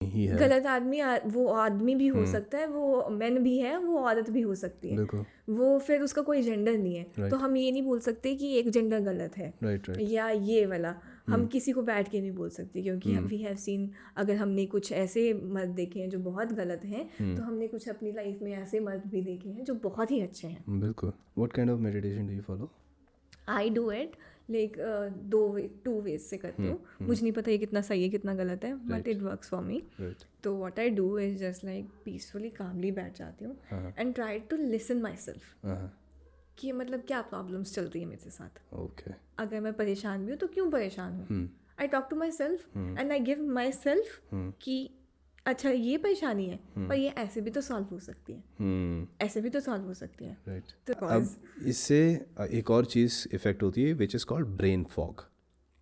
ही है। गलत आदमी वो आदमी भी हो सकता है, वो मैन भी है, वो औरत भी हो सकती है, बिल्कुल। वो फिर उसका कोई जेंडर नहीं है। तो राइट हम ये नहीं बोल सकते कि एक जेंडर गलत है राइट राइट। या ये वाला, हम किसी को बैठ के नहीं बोल सकते, क्योंकि वी हैव सीन, अगर हमने कुछ ऐसे मर्द देखे हैं जो बहुत गलत हैं, तो हमने कुछ अपनी लाइफ में ऐसे मर्द भी देखे हैं जो बहुत ही अच्छे हैं। बिल्कुल। What kind of meditation do you follow? I do it like two ways से करती हूँ। मुझे नहीं पता ये कितना सही है कितना गलत है, but it works for me. Right. तो what I do is just like peacefully calmly बैठ जाती हूँ and try to listen myself कि मतलब क्या प्रॉब्लम्स चल रही है मेरे साथ। ओके। अगर मैं परेशान भी हूँ तो क्यों परेशान हूँ, I talk to myself and I give myself कि अच्छा ये परेशानी है, पर ये ऐसे भी तो सॉल्व हो सकती है, ऐसे भी तो सॉल्व हो सकती है। राइट। तो अब इससे एक और चीज़ इफ़ेक्ट होती है which is called brain fog.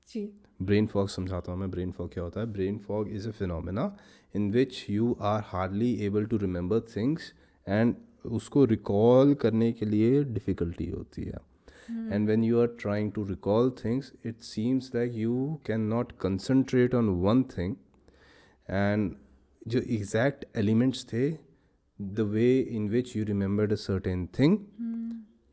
जी ब्रेन फॉग समझाता हूँ मैं। ब्रेन फॉग क्या होता है? Brain fog is a phenomena in which you are hardly able to remember things and उसको रिकॉल करने के लिए डिफ़िकल्टी होती है। And when you are trying to recall things it seems like you can not concentrate on one thing and जो exact elements थे the way in which you remembered a certain thing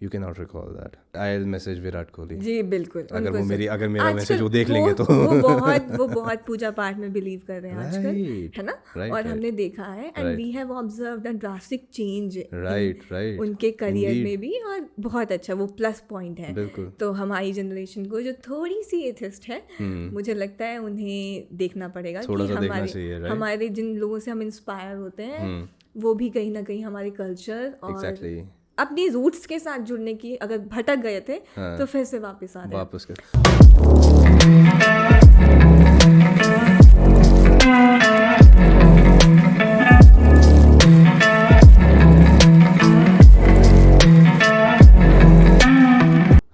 you can not recall that. I will message Virat Kohli जी बिल्कुल। अगर उनको वो मेरी अगर मेरा आजकल मैसेज वो देख लेंगे तो। वो बहुत पूजा पाठ में बिलीव कर रहे हैं आजकल, Right, है ना। right, और right. हमने देखा है and Right. We have observed a drastic change right right. उनके करियर Indeed. में भी, और बहुत अच्छा वो प्लस पॉइंट है। बिल्कुल। तो हमारी जनरेशन को जो थोड़ी सी एथिस्ट है, मुझे लगता है उन्हें देखना पड़ेगा थोड़ा कि सा देखना चाहिए, right? हमारे जिन लोगों से हम इंस्पायर होते हैं वो भी कहीं ना कहीं हमारे कल्चर और Exactly. अपनी रूट्स के साथ जुड़ने की, अगर भटक गए थे तो फिर से वापस आ रहे हैं। वापस कर।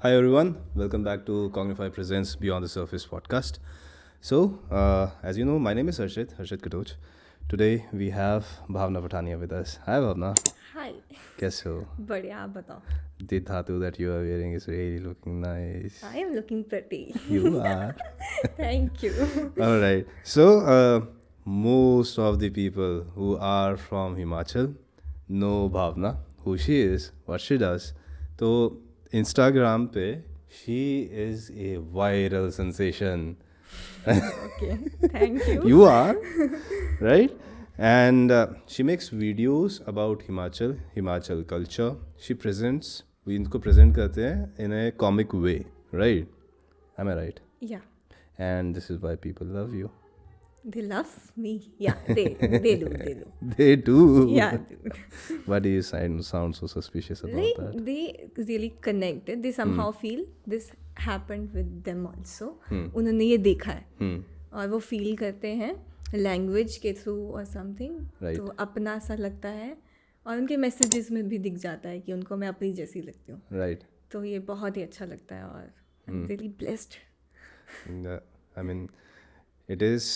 Hi everyone, welcome back to Cognify Presents Beyond the Surface podcast. So, as you know, my name is Harshit Katoch. Today we have Bhavna Patania with us. Hi Bhavna. हाय, कैसे हो? बढ़िया, आप बताओ। The tattoo that you are wearing is really looking nice. I am looking pretty. You are. Thank you. All right. So, most of the people who are from Himachal know Bhavna, who she is, what she does. तो Instagram पे she is a viral sensation. Okay, thank you. You are, right? And she makes videos about Himachal culture. She presents, we इनको present करते हैं in a comic way, right? Am I right? या And this is why people love you. They love me, या दे do They do. या Why do you sound so suspicious about like that? they really connected, they somehow feel this happened with them also. उन्होंने ये देखा है और वो feel करते हैं लैंग्वेज के थ्रू और समथिंग, Right. तो अपना सा लगता है और उनके मैसेजेस में भी दिख जाता है कि उनको मैं अपनी जैसी लगती हूँ। Right. तो ये बहुत ही अच्छा लगता है और I am really blessed. I mean, it is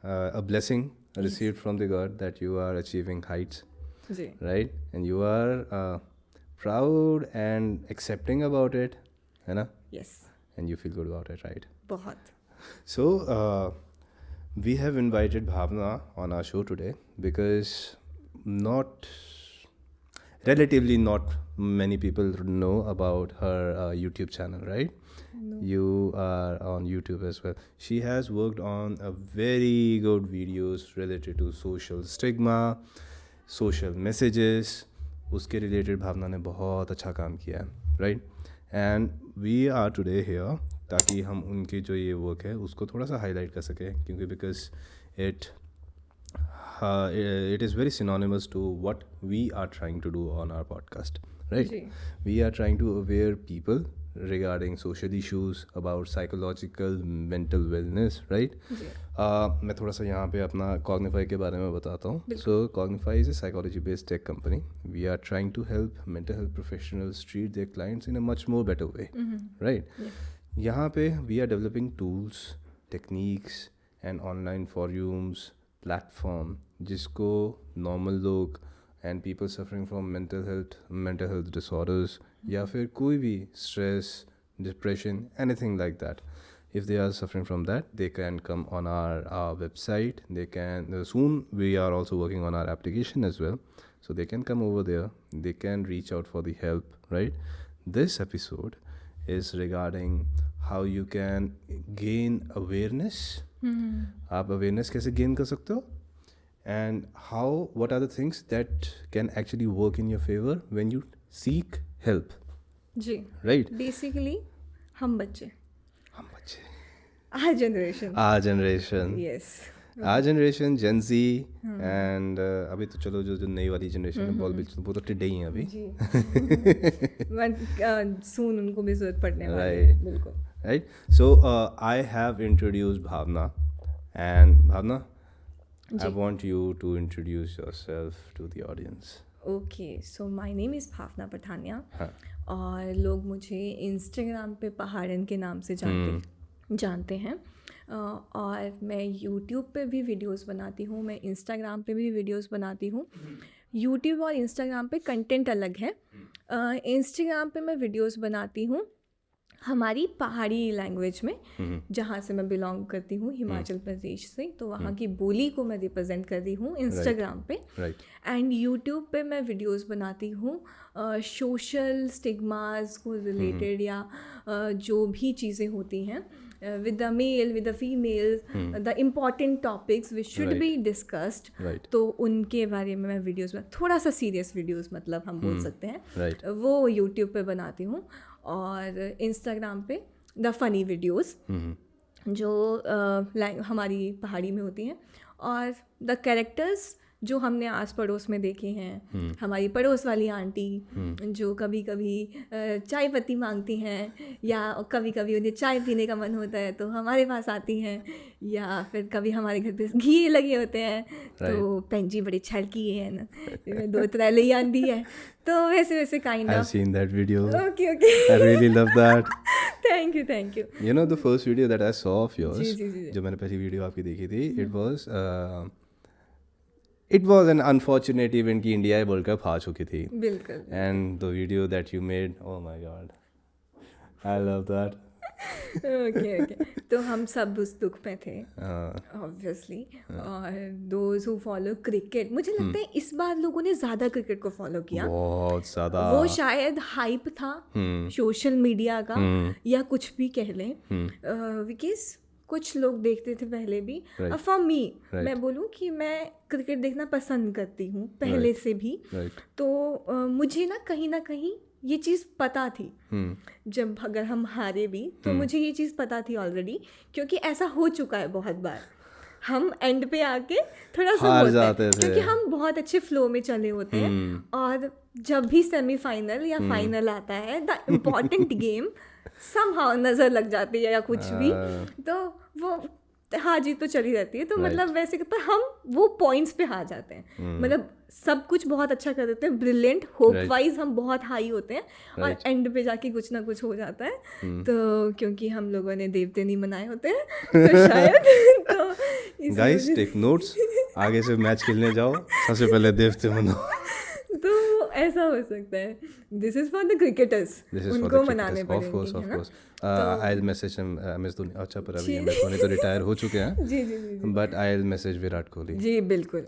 a blessing received from the God that you are achieving heights, जी right? And you are proud and accepting about it, है ना? Yes, And you feel good about it, right? बहुत। So, we have invited Bhavna on our show today because relatively not many people know about her YouTube channel, right? No. You are on YouTube as well. She has worked on a very good videos related to social stigma, social messages. उसके related भावना ने बहुत अच्छा काम किया है, right? And we are today here ताकि हम उनकी जो ये work है उसको थोड़ा सा highlight कर सकें, क्योंकि because it is very synonymous to what we are trying to do on our podcast, right? Ji We are trying to aware people regarding social issues, about psychological mental wellness, right? जी मैं थोड़ा सा यहाँ पे अपना Cognify के बारे में बताता हूँ. So Cognify is a psychology based tech company. We are trying to help mental health professionals treat their clients in a much more better way, right? यहाँ पे we are developing tools, techniques and online forums, platform जिसको normal लोग and people suffering from mental health disorders या फिर कोई भी stress, depression, anything like that, if they are suffering from that, they can come on our website. They can soon we are also working on our application as well, so they can come over there. They can reach out for the help, right? This episode is regarding how you can gain awareness. आप awareness कैसे gain कर सकते हो, and what are the things that can actually work in your favor when you seek help, जी right? Basically हम बच्चे, our our generation, Gen Z, and अभी तो चलो जो नई वाली जनरेशन है वो तो टिड्डे ही हैं अभी, जी सून उनको भी जरूरत पड़ने वाली है, Right. बिल्कुल. right? So I have introduced Bhavna, and Bhavna, I want you to introduce yourself to the audience. Okay, so my name is Bhavna Pathania, हाँ. और लोग मुझे इंस्टाग्राम पे पहाड़न के नाम से जानते हैं. और मैं यूट्यूब पे भी वीडियोस बनाती हूँ, मैं इंस्टाग्राम पे भी वीडियोस बनाती हूँ. यूट्यूब और इंस्टाग्राम पे कंटेंट अलग है. इंस्टाग्राम पे मैं वीडियोस बनाती हूँ हमारी पहाड़ी लैंग्वेज में, जहाँ से मैं बिलोंग करती हूँ, हिमाचल प्रदेश से, तो वहाँ की बोली को मैं रिप्रेजेंट कर रही हूँ इंस्टाग्राम पे. Right. एंड यूट्यूब पे मैं वीडियोस बनाती हूँ सोशल स्टिग्मास को रिलेटेड, या जो भी चीज़ें होती हैं with the male, with the female, the important topics which should be discussed, Right. तो उनके बारे में मैं वीडियोस थोड़ा सा सीरियस वीडियोस मतलब हम बोल सकते हैं, Right. वो यूट्यूब पे बनाती हूँ. और इंस्टाग्राम पे द फनी वीडियोस जो हमारी पहाड़ी में होती हैं, और द कैरेक्टर्स जो हमने आस पड़ोस में देखे हैं. हमारी पड़ोस वाली आंटी जो कभी कभी चाय पत्ती मांगती हैं, या कभी कभी उन्हें चाय पीने का मन होता है तो हमारे पास आती हैं, या फिर कभी हमारे घर पे घी लगे होते हैं तो भैन जी बड़े छड़की है ना, 2-3 ले आंदी है, तो वैसे kind I've of. seen that video. Okay I really love that. Thank you. You know, the first video that I saw of yours, जी. जो मैंने पहली वीडियो आपकी देखी थी, it was an unfortunate event कि इंडिया वर्ल्ड कप हार चुकी थी. बिल्कुल. And the video that you made, oh my god, I love that. Okay. तो हम सब उस दुख में थे ऑब्वियसली. और दोज हु फॉलो क्रिकेट, मुझे लगता है इस बार लोगों ने ज़्यादा क्रिकेट को फॉलो किया. बहुत ज़्यादा. वो शायद हाइप था सोशल मीडिया का, या कुछ भी कह लें, बिकॉज कुछ लोग देखते थे पहले भी. फॉर मी, मैं बोलूँ कि मैं क्रिकेट देखना पसंद करती हूँ पहले से भी. तो मुझे ना कहीं ये चीज़ पता थी, जब अगर हम हारे भी तो मुझे ये चीज़ पता थी ऑलरेडी, क्योंकि ऐसा हो चुका है बहुत बार. हम एंड पे आके थोड़ा सा होता है, क्योंकि हम बहुत अच्छे फ्लो में चले होते हैं, और जब भी सेमीफाइनल या फाइनल आता है, द इम्पॉर्टेंट गेम समहाउ नज़र लग जाती है या कुछ भी, तो वो हार जीत तो चली रहती है. तो मतलब वैसे, पर हम वो पॉइंट्स पे हार जाते हैं. मतलब सब कुछ बहुत अच्छा कर देते हैं, ब्रिलियंट, होप वाइज हम बहुत हाई होते हैं, और एंड पे जाके कुछ ना कुछ हो जाता है. तो क्योंकि हम लोगों ने देवते नहीं मनाए होते हैं, तो शायद तो गाइस टेक नोट्स, आगे से मैच खेलने जाओ सबसे पहले देवते मनाओ. तो ऐसा हो सकता है. This is for the cricketers, उनको मनाने पड़ेंगे, है ना. I'll message him, MS Dhoni. अच्छा, पर अभी MS धोनी तो रिटायर हो चुके हैं. जी. But I'll message Virat Kohli. जी बिल्कुल.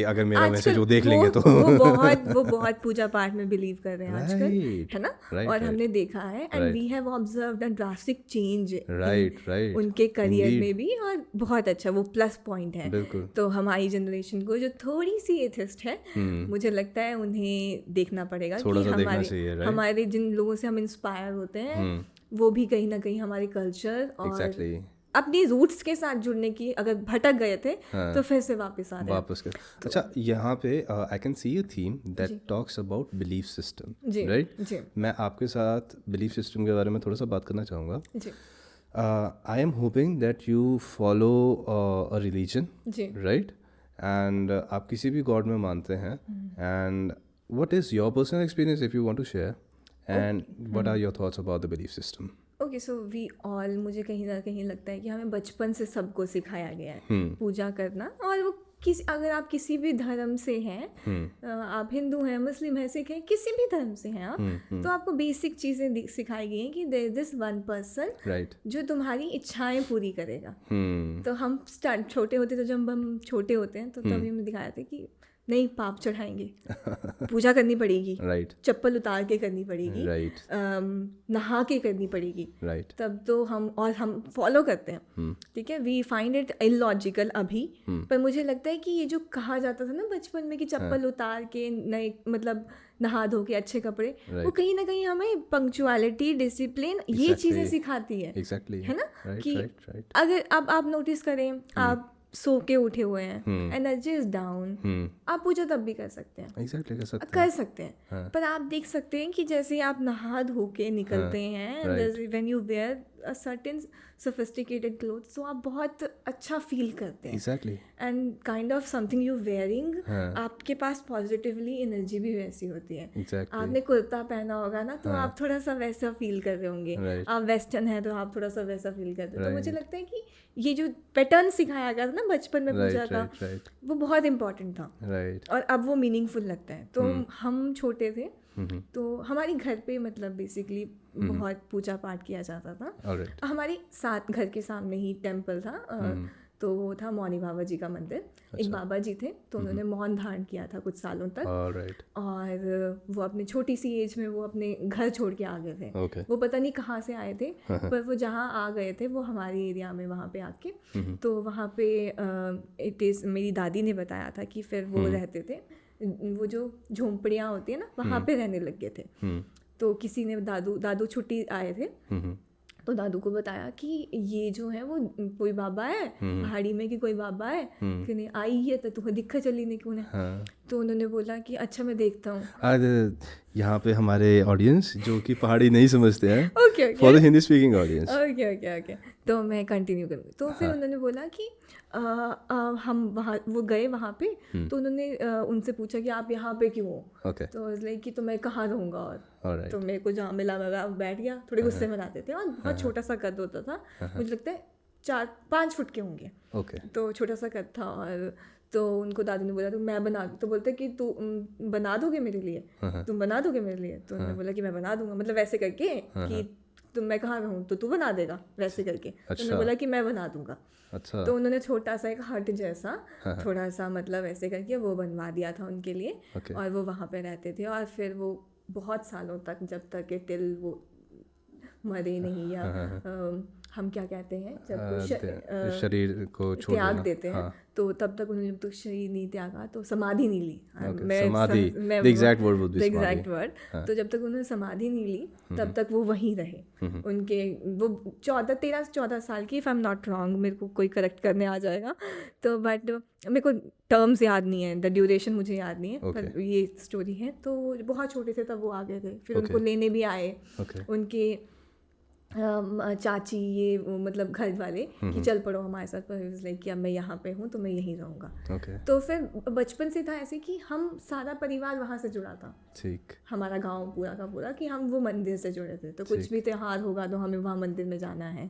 अगर मेरा मैसेज वो देख लेंगे तो वो बहुत पूजा पाठ में बिलीव कर रहे हैं आजकल, है ना. और हमने देखा है, and we have observed a drastic change right उनके करियर में भी, और बहुत अच्छा वो प्लस पॉइंट है. तो हमारी जनरेशन को जो थोड़ी सी एथिस्ट है, मुझे लगता है उन्हें देखना पड़ेगा कि हमारे जिन लोगों से हम इंस्पायर होते हैं, वो भी कहीं ना कहीं हमारे कल्चर और अपनी रूट्स के साथ जुड़ने की, अगर भटक गए थे तो फिर से वापस आ रहे हैं. अच्छा, यहाँ पे I can see a theme that talks about belief system, right. मैं आपके साथ बिलीफ सिस्टम के बारे में थोड़ा सा बात करना चाहूँगा. I am hoping that you follow a religion, right, and आप किसी भी गॉड में मानते हैं. And what is your personal experience if you want to share, and what are your thoughts about the belief system? Okay, so we all, मुझे कहीं ना कहीं लगता है कि हमें बचपन से सबको सिखाया गया है पूजा करना, और वो अगर आप किसी भी धर्म से हैं, आप हिंदू हैं, मुस्लिम हैं, सिख हैं, किसी भी धर्म से हैं आप, तो आपको बेसिक चीज़ें सिखाई गई हैं कि there is this one person right जो तुम्हारी इच्छाएं पूरी करेगा। तो हम छोटे होते, तो जब हम छोटे होते हैं तो तभी हमें दिखाया था कि नहीं, पाप चढ़ाएंगे, पूजा करनी पड़ेगी, राइट चप्पल उतार के करनी पड़ेगी, राइट नहा के करनी पड़ेगी, राइट तब तो हम फॉलो करते हैं। ठीक है, वी फाइंड इट इलॉजिकल अभी, पर मुझे लगता है कि ये जो कहा जाता था ना बचपन में कि चप्पल उतार के नए मतलब नहा धो के अच्छे कपड़े, वो कहीं ना कहीं हमें पंक्चुअलिटी, डिसिप्लिन, ये चीज़ें सिखाती है। एग्जैक्टली है ना, कि राइट अगर अब आप नोटिस करें, आप सो के उठे हुए हैं, एनर्जी इज डाउन, आप पूजा तब भी कर सकते हैं, एग्जैक्टली कर सकते हैं। पर आप देख सकते हैं कि जैसे आप नहा धो के निकलते हैं, when you wear a certain sophisticated clothes, तो आप बहुत अच्छा फील करते हैं। Exactly and kind of something you wearing, आपके पास पॉजिटिवली एनर्जी भी वैसी होती है। एग्जैक्टली आपने कुर्ता पहना होगा ना, तो आप थोड़ा सा वैसा फील कर रहे होंगे, आप वेस्टर्न है तो आप थोड़ा सा वैसा फील करते हैं। तो मुझे लगता है कि ये जो पैटर्न सिखाया गया था ना बचपन में पूजा का, वो बहुत इम्पोर्टेंट था, राइट और अब वो मीनिंगफुल लगता है। तो हम छोटे थे तो हमारी घर पे मतलब बेसिकली बहुत पूजा पाठ किया जाता था। हमारी साथ घर के सामने ही टेम्पल था, तो वो था मौनी बाबा जी का मंदिर। एक बाबा जी थे, तो उन्होंने मौन धारण किया था कुछ सालों तक, और वो अपनी छोटी सी एज में वो अपने घर छोड़ के आ गए थे। वो पता नहीं कहाँ से आए थे, पर वो जहाँ आ गए थे वो हमारी एरिया में वहाँ पे आके, तो वहाँ पे मेरी दादी ने बताया था कि फिर वो रहते थे, वो जो झोंपड़ियाँ होती है ना, वहाँ पे रहने लग गए थे। तो किसी ने दादू छुट्टी आए थे, तो दादू को बताया कि ये जो है वो कोई बाबा है पहाड़ी में, कि कोई बाबा है कि नहीं आई है, तो तुम्हें दिखा चली नहीं क्यों है। तो उन्होंने बोला कि अच्छा मैं देखता हूँ। यहाँ पे हमारे ऑडियंस जो कि पहाड़ी नहीं समझते हैं, okay for the Hindi speaking audience, okay, तो मैं कंटिन्यू करूँगी। तो फिर उन्होंने बोला कि हम वहाँ वो गए वहाँ पे, तो उन्होंने उनसे पूछा कि आप यहाँ पे क्यों हो। तो लाइक कि तो मैं कहाँ रहूँगा, और तो मेरे को जहाँ मिला मैं बैठ गया। थोड़े गुस्से में आते थे, और बहुत छोटा सा कद होता था, मुझे लगता है 4-5 फुट के होंगे, तो छोटा सा कद था। और तो उनको दादू ने बोला तो मैं बना, तो बोलते कि तू बना दोगे मेरे लिए, तुम बना दोगे मेरे लिए। तो उन्होंने बोला कि मैं बना दूंगा, मतलब वैसे करके कि तुम मैं कहाँ रहूँ तो तू बना देगा, वैसे करके। तो उन्होंने बोला कि मैं बना दूंगा। अच्छा। तो उन्होंने छोटा सा एक हट जैसा थोड़ा सा मतलब ऐसे करके वो बनवा दिया था उनके लिए, और वो वहाँ पे रहते थे। और फिर वो बहुत सालों तक, जब तक के टिल वो मरे नहीं, या हम क्या कहते हैं जब शरीर को छोड़ त्याग देते हैं, तो तब तक उन्होंने जब तक शरीर नहीं त्यागा तो समाधि नहीं ली। समाधि, द एग्जैक्ट वर्ड। तो जब तक उन्होंने समाधि नहीं ली तब तक वो वहीं रहे। उनके वो 13-14 साल की, if I am not wrong, मेरे को कोई करेक्ट करने आ जाएगा तो, बट मेरे को टर्म्स याद नहीं है, द ड्यूरेशन मुझे याद नहीं है, पर ये स्टोरी है। तो बहुत छोटे थे तब वो आ गए थे, फिर उनको लेने भी आए उनके चाची, ये मतलब घर वाले, कि चल पड़ो हमारे साथ। पर लाइक कि अब मैं यहाँ पे हूँ तो मैं यहीं रहूँगा। तो फिर बचपन से था ऐसे कि हम सारा परिवार वहाँ से जुड़ा था, ठीक, हमारा गांव पूरा का पूरा, कि हम वो मंदिर से जुड़े थे। तो कुछ भी त्योहार होगा तो हमें वहाँ मंदिर में जाना है।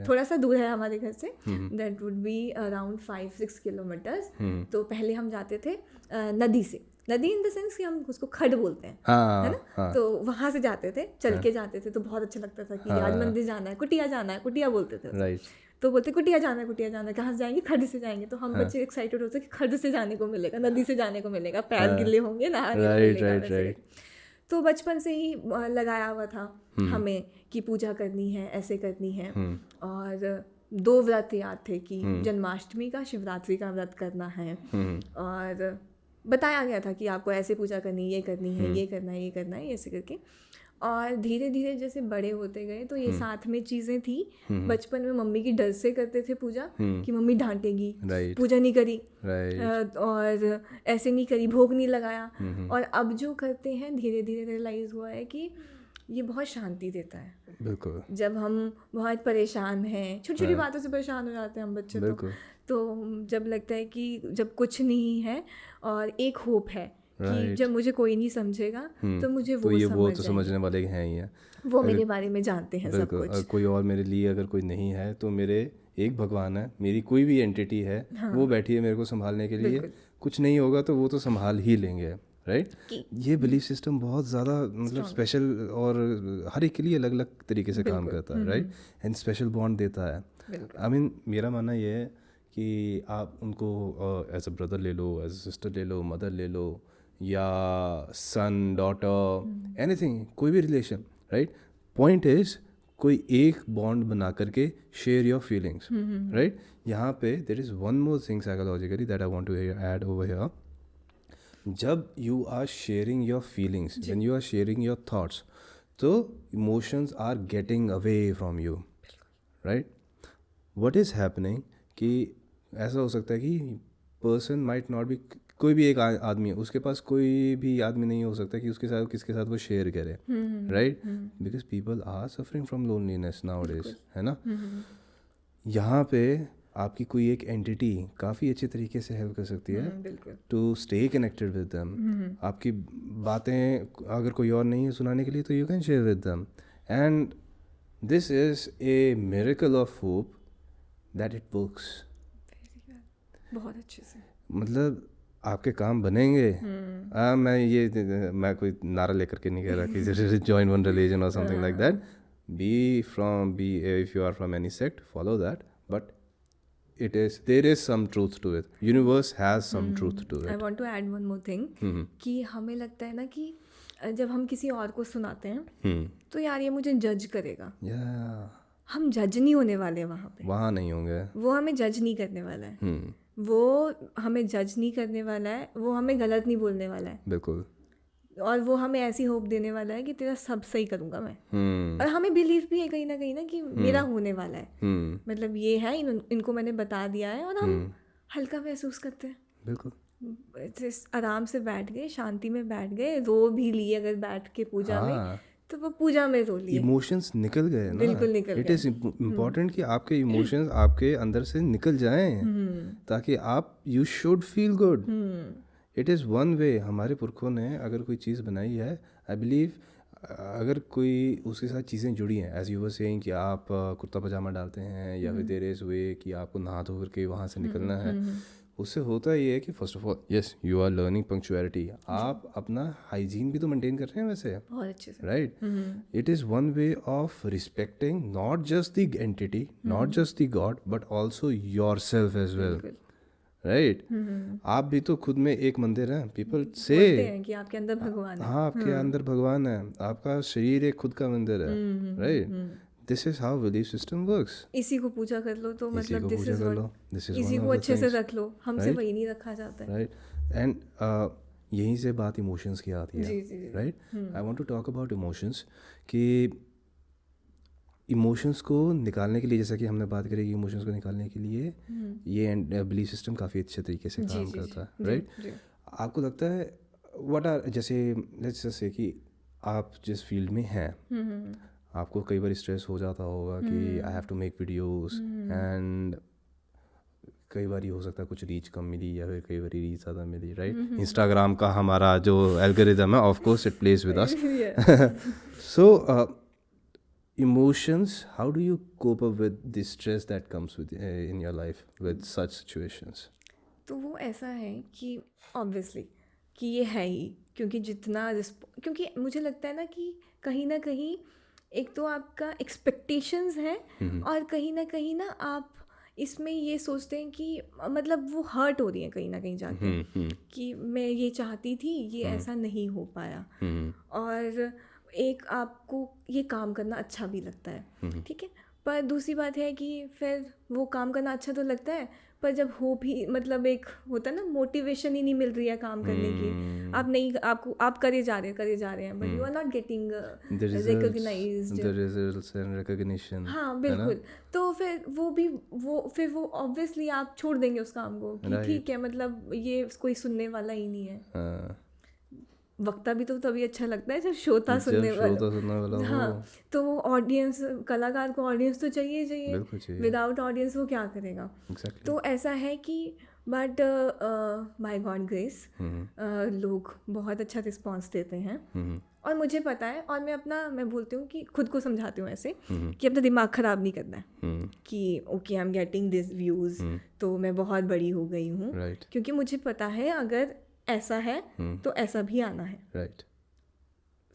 थोड़ा सा दूर है हमारे घर से, that would be around 5-6 kilometres. तो पहले हम जाते थे नदी से, नदी इन द सेंस कि हम उसको खड बोलते हैं, है ना। तो वहाँ से जाते थे, चल के जाते थे, तो बहुत अच्छा लगता था कि आज मंदिर जाना है, कुटिया जाना है, कुटिया बोलते थे। तो बोलते कुटिया जाना है, कुटिया जाना है, कहाँ से जाएंगे, खड से जाएंगे। तो हम बच्चे एक्साइटेड होते कि खड से जाने को मिलेगा, नदी से जाने को मिलेगा, पैर गिले होंगे, नहाने को मिलेगा। तो बचपन से ही लगाया हुआ था हमें कि पूजा करनी है, ऐसे करनी है। और 2 व्रत याद थे कि जन्माष्टमी का, शिवरात्रि का व्रत करना है, और बताया गया था कि आपको ऐसे पूजा करनी, ये करनी है, ये करना है, ये करना है, ऐसे करके। और धीरे धीरे जैसे बड़े होते गए तो ये साथ में चीज़ें थी। बचपन में मम्मी की डर से करते थे पूजा, कि मम्मी डांटेगी, पूजा नहीं करी, और ऐसे नहीं करी, भोग नहीं लगाया। और अब जो करते हैं धीरे धीरे रियलाइज़ हुआ है कि ये बहुत शांति देता है। बिल्कुल, जब हम बहुत परेशान हैं, छोटी छोटी बातों से परेशान हो जाते हैं हम बच्चे, तो जब लगता है कि जब कुछ नहीं है और एक होप है कि जब मुझे कोई नहीं समझेगा तो मुझे वो तो समझने वाले हैं ही हैं, वो मेरे बारे में जानते हैं सब कुछ। कोई और मेरे लिए अगर कोई नहीं है तो मेरे एक भगवान है, मेरी कोई भी एंटिटी है, वो बैठी है मेरे को संभालने के लिए, कुछ नहीं होगा तो वो तो संभाल ही लेंगे, राइट। ये बिलीफ सिस्टम बहुत ज़्यादा मतलब स्पेशल और हर एक के लिए अलग अलग तरीके से काम करता है, राइट, एंड स्पेशल बॉन्ड देता है। आई मीन मेरा मानना ये है कि आप उनको एज अ ब्रदर ले लो, एज अ सिस्टर ले लो, मदर ले लो, या सन डॉटर, एनीथिंग, कोई भी रिलेशन, राइट। पॉइंट इज कोई एक बॉन्ड बना करके शेयर योर फीलिंग्स, राइट। यहाँ पे there is one more thing psychologically that I want to add over here. जब you are sharing your feelings, when you are sharing your thoughts, तो emotions are getting away from you, right. What is happening कि ऐसा हो सकता है कि person might not be, कोई भी एक आदमी है, उसके पास कोई भी आदमी नहीं हो सकता कि उसके साथ किसके साथ वो शेयर करे, right, because people are suffering from loneliness nowadays, है ना। यहाँ पे आपकी कोई एक एंटिटी काफ़ी अच्छे तरीके से हेल्प कर सकती है to stay connected with them. आपकी बातें अगर कोई और नहीं है सुनाने के लिए, तो you can share with them, and this is a miracle of hope that it works. बहुत अच्छे से, मतलब आपके काम बनेंगे। मैं कोई नारा लेकर के नहीं कह रहा कि जॉइन वन रिलीजन और something like that, be if you are from any sect, follow that, but there is some truth to it. Universe has some truth to it. I want to add one more thing कि हमें लगता है ना कि जब हम किसी और को सुनाते हैं तो यार ये मुझे जज करेगा, हम जज नहीं होने वाले वहाँ नहीं होंगे, वो हमें जज नहीं करने वाला है, वो हमें जज नहीं करने वाला है, वो हमें गलत नहीं बोलने वाला है, बिल्कुल, और वो हमें ऐसी होप देने वाला है कि तेरा सब सही करूँगा मैं। और हमें बिलीव भी है कहीं ना कि मेरा होने वाला है, मतलब ये है, इनको मैंने बता दिया है, और हम हल्का महसूस करते हैं, बिल्कुल आराम से बैठ गए, शांति में बैठ गए, रो भी लिए अगर बैठ के पूजा में, तो वो पूजा में रो लिए, इमोशंस निकल गए ना, बिल्कुल निकल गए। इट इज़ इम्पॉर्टेंट कि आपके इमोशंस आपके अंदर से निकल जाएं, ताकि आप you should feel good. It is one वे। हमारे पुरखों ने अगर कोई चीज़ बनाई है, आई बिलीव अगर कोई उसके साथ चीज़ें जुड़ी हैं, एज यू वर सेइंग कि आप कुर्ता पजामा डालते हैं, या फिर देयर इज़ वे कि आपको नहा धो करके वहाँ से निकलना है, उससे होता ये है कि first of all yes you are learning punctuality, आप अपना हाइजीन भी तो मेंटेन कर रहे हैं वैसे, बहुत अच्छे से, right. It is one way of respecting not just the entity, not just the god, but also yourself as well, right. आप भी तो खुद में एक मंदिर है, पीपल से कि आपके अंदर भगवान है, हाँ आपके अंदर भगवान है, आपका शरीर एक खुद का मंदिर है, right. This is how belief system works. इसी को पूजा कर लो, तो मतलब दिस इज इसी को अच्छे से रख लो, हमसे वही नहीं रखा जाता है, राइट। एंड यहीं से बात इमोशंस की आती है, right. I want to talk about emotions, कि इमोशंस को निकालने के लिए, जैसा कि हमने बात करी कि इमोशंस को निकालने के लिए ये बिलीफ सिस्टम काफ़ी अच्छे तरीके से काम करता है, राइट। आपको लगता है व्हाट आर, जैसे लेट्स जस्ट से कि आप जिस फील्ड में हैं, आपको कई बार स्ट्रेस हो जाता होगा कि I have to make videos, and कई बार हो सकता है कुछ रीच कम मिली, या फिर कई बार रीच ज़्यादा मिली, राइट। इंस्टाग्राम का हमारा जो एल्गोरिदम है, of course it plays with us. So emotions, how do you cope up with the stress that comes with in your life with such situations? तो वो ऐसा है कि obviously कि ये है ही, क्योंकि क्योंकि मुझे लगता है ना कि कहीं ना कहीं एक तो आपका expectations है, और कहीं ना आप इसमें ये सोचते हैं कि मतलब वो हर्ट हो रही है कहीं ना कहीं जाके, कि मैं ये चाहती थी, ये ऐसा नहीं हो पाया, और एक आपको ये काम करना अच्छा भी लगता है, ठीक है, पर दूसरी बात है कि फिर वो काम करना अच्छा तो लगता है, पर जब हो भी मतलब एक होता है ना, मोटिवेशन ही नहीं मिल रही है काम करने की, आप नहीं, आप करे जा रहे हैं, but you are not getting recognized, the results and recognition, हाँ बिल्कुल। तो फिर वो ऑब्वियसली आप छोड़ देंगे उस काम को कि ठीक है, मतलब ये कोई सुनने वाला ही नहीं है। वक्ता भी तो तभी अच्छा लगता है जब श्रोता सुनने वाला, हाँ, तो वो ऑडियंस, कलाकार को ऑडियंस तो चाहिए, विदाउट ऑडियंस वो क्या करेगा, exactly. तो ऐसा है कि बट बाय गॉड ग्रेस लोग बहुत अच्छा रिस्पॉन्स देते हैं और मुझे पता है, और मैं बोलती हूँ कि खुद को समझाती हूँ ऐसे कि अपना दिमाग ख़राब नहीं करना है कि okay I am getting this views तो मैं बहुत बड़ी हो गई हूँ, क्योंकि मुझे पता है अगर ऐसा है तो ऐसा भी आना है,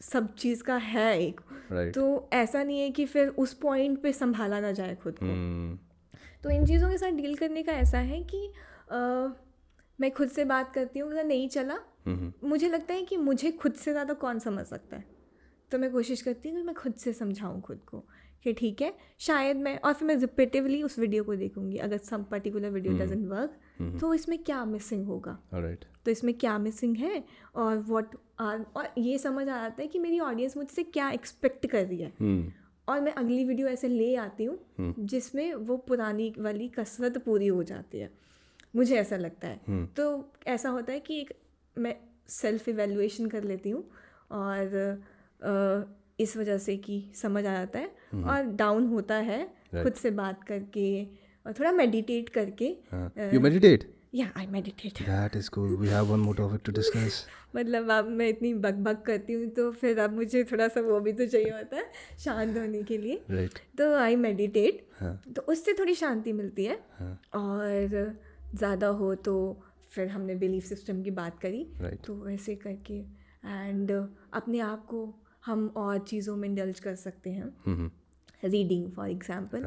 सब चीज़ का है एक, तो ऐसा नहीं है कि फिर उस पॉइंट पे संभाला ना जाए खुद को। तो इन चीज़ों के साथ डील करने का ऐसा है कि मैं खुद से बात करती हूँ, अगर नहीं चला मुझे लगता है कि मुझे खुद से ज़्यादा कौन समझ सकता है, तो मैं कोशिश करती हूँ कि मैं खुद से समझाऊँ खुद को कि ठीक है शायद मैं, और फिर मैं रिपीटिवली उस वीडियो को देखूँगी, अगर some particular video doesn't work तो इसमें क्या मिसिंग होगा, तो इसमें क्या मिसिंग है और ये समझ आ जाता है कि मेरी ऑडियंस मुझसे क्या एक्सपेक्ट कर रही है, और मैं अगली वीडियो ऐसे ले आती हूँ जिसमें वो पुरानी वाली कसरत पूरी हो जाती है, मुझे ऐसा लगता है। तो ऐसा होता है कि मैं सेल्फ इवेल्युएशन कर लेती हूँ और इस वजह से कि समझ आ जाता है और डाउन होता है खुद से बात करके और थोड़ा मेडिटेट करके। You meditate? Yeah, I meditate. That is cool. We have one more topic to discuss. मतलब अब मैं इतनी बक करती हूँ तो फिर अब मुझे थोड़ा सा वो भी तो चाहिए होता है शांत होने के लिए, तो आई मेडिटेट, तो उससे थोड़ी शांति मिलती है। और ज़्यादा हो तो फिर हमने बिलीफ सिस्टम की बात करी, तो वैसे करके एंड अपने आप को हम और चीज़ों में इंडल्ज कर सकते हैं। रीडिंग फॉर एग्जाम्पल,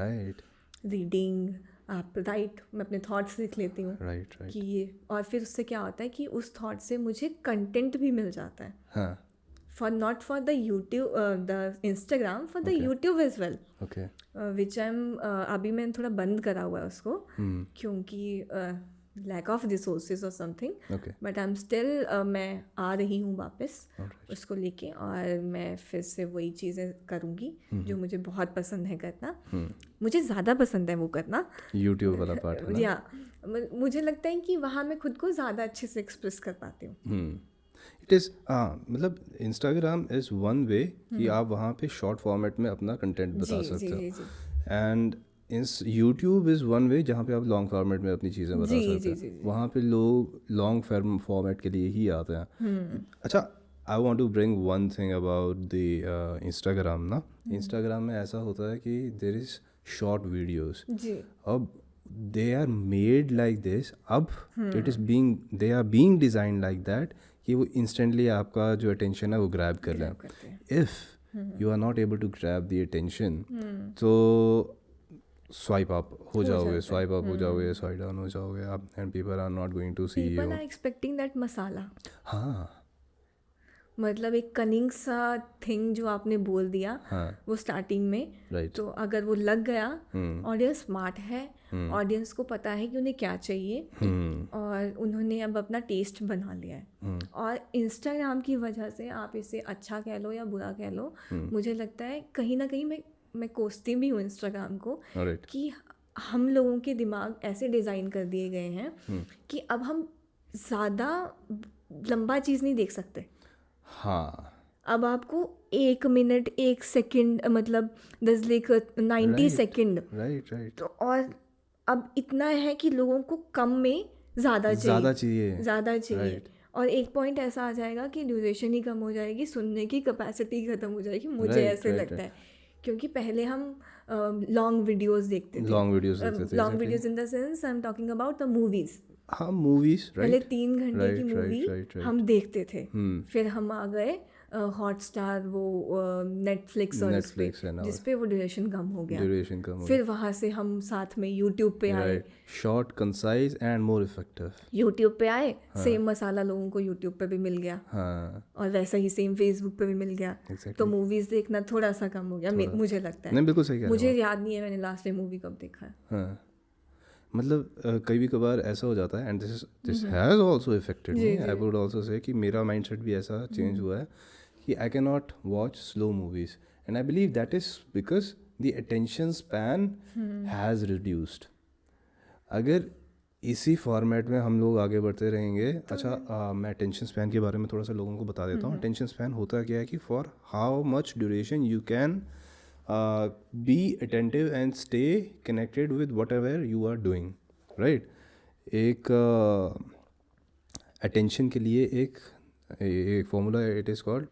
रीडिंग आप मैं अपने थॉट्स लिख लेती हूँ कि ये, और फिर उससे क्या होता है कि उस थॉट से मुझे कंटेंट भी मिल जाता है, not for the YouTube the Instagram, for the YouTube as well, which I am अभी मैंने थोड़ा बंद करा हुआ है उसको क्योंकि लैक ऑफ रिसोर्सेज और something, but I am still मैं आ रही हूँ वापस उसको लेके, और मैं फिर से वही चीज़ें करूँगी जो मुझे बहुत पसंद है करना, मुझे ज़्यादा पसंद है वो करना, यूट्यूब वाला पार्ट। या मुझे लगता है कि वहाँ मैं खुद को ज़्यादा अच्छे से एक्सप्रेस कर पाती हूँ। इट इज़ मतलब इंस्टाग्राम इज़ वन वे कि आप वहाँ पे शॉर्ट फॉर्मेट में अपना कंटेंट बता सकते हो, एंड यूट्यूब इज़ वन वे जहाँ पे आप लॉन्ग फॉर्मेट में अपनी चीज़ें बता सकते हैं। वहाँ पे लोग लॉन्ग फॉर्मेट के लिए ही आते हैं। अच्छा, I want to bring one thing about the Instagram ना, इंस्टाग्राम में ऐसा होता है कि देर इज़ शॉर्ट वीडियोज़, अब they are made like this, अब it is being, they are being designed like that कि वो इंस्टेंटली आपका जो अटेंशन है वो ग्रैब कर लें। If you are not able to grab the attention तो स्वाइप अप हो जाओगे, स्वाइप डाउन हो जाओगे आप, and people are not going to see you. People are expecting that masala. हाँ, मतलब एक कनिंग सा थिंग जो आपने बोल दिया वो स्टार्टिंग में, तो अगर वो लग गया, ऑडियंस स्मार्ट है, ऑडियंस को पता है कि उन्हें क्या चाहिए, और उन्होंने अब अपना टेस्ट बना लिया है। और इंस्टाग्राम की वजह से आप इसे अच्छा कह लो या बुरा कह लो, मुझे लगता है कहीं ना कहीं मैं कोसती भी हूँ इंस्टाग्राम को कि हम लोगों के दिमाग ऐसे डिज़ाइन कर दिए गए हैं कि अब हम ज़्यादा लंबा चीज़ नहीं देख सकते। हाँ, अब आपको 1 मिनट 1 सेकंड, मतलब 90 सेकंड, तो और अब इतना है कि लोगों को कम में ज़्यादा चाहिए, और एक पॉइंट ऐसा आ जाएगा कि ड्यूरेशन ही कम हो जाएगी, सुनने की कैपेसिटी ख़त्म हो जाएगी, मुझे ऐसे लगता है। क्योंकि पहले हम लॉन्ग वीडियोस देखते थे, long videos in the sense I am talking about the movies. हाँ, मूवीज़, पहले 3 घंटे की मूवी हम देखते थे, फिर हम आ गए हॉटस्टार, वो नेटफ्लिक्स और जिसपे वो ड्यूरेशन कम हो गया, फिर वहाँ से हम साथ में यूट्यूब पे आए, short, concise and more effective. YouTube पे आए, सेम मसाला लोगों को यूट्यूब पे भी मिल गया, और वैसा ही सेम फेसबुक पे भी मिल गया, तो मूवीज़ देखना थोड़ा सा कम हो गया, मुझे लगता है। नहीं, बिल्कुल सही कह रहे हो। मुझे याद नहीं है मैंने लास्ट टाइम मूवी कब देखा है। मतलब कभी कभार ऐसा हो जाता है, and this has also affected me, I would also say कि मेरा माइंडसेट भी ऐसा चेंज हुआ है कि I can not watch slow movies, and I believe that is because the attention span has reduced. अगर इसी फॉर्मेट में हम लोग आगे बढ़ते रहेंगे, अच्छा मैं अटेंशन स्पैन के बारे में थोड़ा सा लोगों को बता देता हूँ। अटेंशन स्पैन होता क्या है कि for how much duration you can be attentive and stay connected with whatever you are doing, right? एक अटेंशन के लिए एक फॉर्मूला, इट इज़ कॉल्ड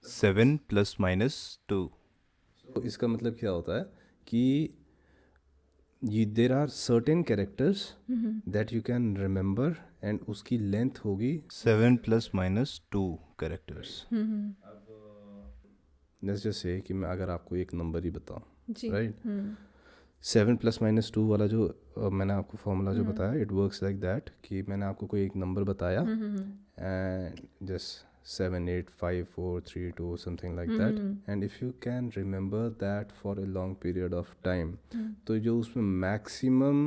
7 ± 2. तो इसका मतलब क्या होता है कि there are certain characters that you can remember and उसकी लेंथ होगी 7 ± 2 characters. लेट्स जस्ट से कि मैं अगर आपको एक नंबर ही बताऊं, जी राइट, 7 ± 2 वाला जो मैंने आपको फॉर्मूला जो बताया, इट वर्क्स लाइक दैट कि मैंने आपको कोई एक नंबर बताया and just 7 8 5 4 3 2 something like that, and if you can remember that for a long period of time, तो जो उसमें मैक्सिमम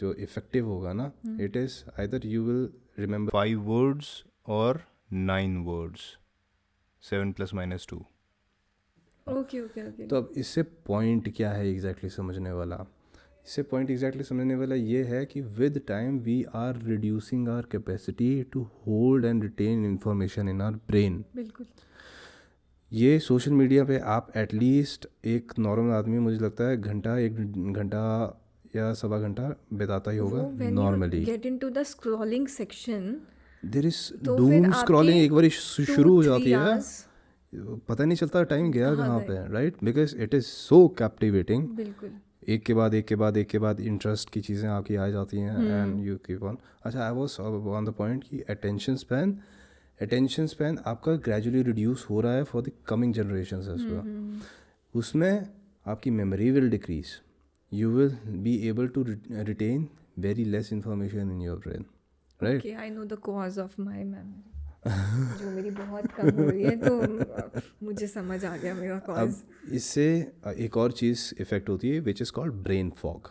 जो इफेक्टिव होगा ना, it is either you will remember 5 words or 9 words. 7 ± 2. Okay okay okay. तो अब इससे point क्या है एग्जैक्टली समझने वाला, इससे पॉइंट एग्जैक्टली समझने वाला ये है कि with time we are reducing our capacity to hold and retain information in our brain. बिल्कुल. ये सोशल मीडिया पे आप एटलीस्ट एक नॉर्मल आदमी मुझे लगता है एक घंटा या सवा घंटा बिताता ही होगा normally. Get into the scrolling section, there is तो फिर डूम स्क्रॉलिंग. आपके एक बार शुरू हो जाती है, hours, पता नहीं चलता टाइम गया कहाँ कहाँ गए. पे, right, because it is so captivating. बिल्कुल. एक के बाद इंटरेस्ट की चीज़ें आपकी आ जाती हैं एंड यू कीप ऑन. अच्छा, I was on the point कि अटेंशन स्पैन आपका ग्रेजुअली रिड्यूस हो रहा है for the coming generation as well. उसमें आपकी memory will decrease, you will be able to retain very less information in your brain, right. Okay, I know the cause of my memory, जो मेरी बहुत कम हो रही है, तो मुझे समझ आ गया मेरा कॉज. अब इससे एक और चीज़ इफ़ेक्ट होती है which is called brain fog.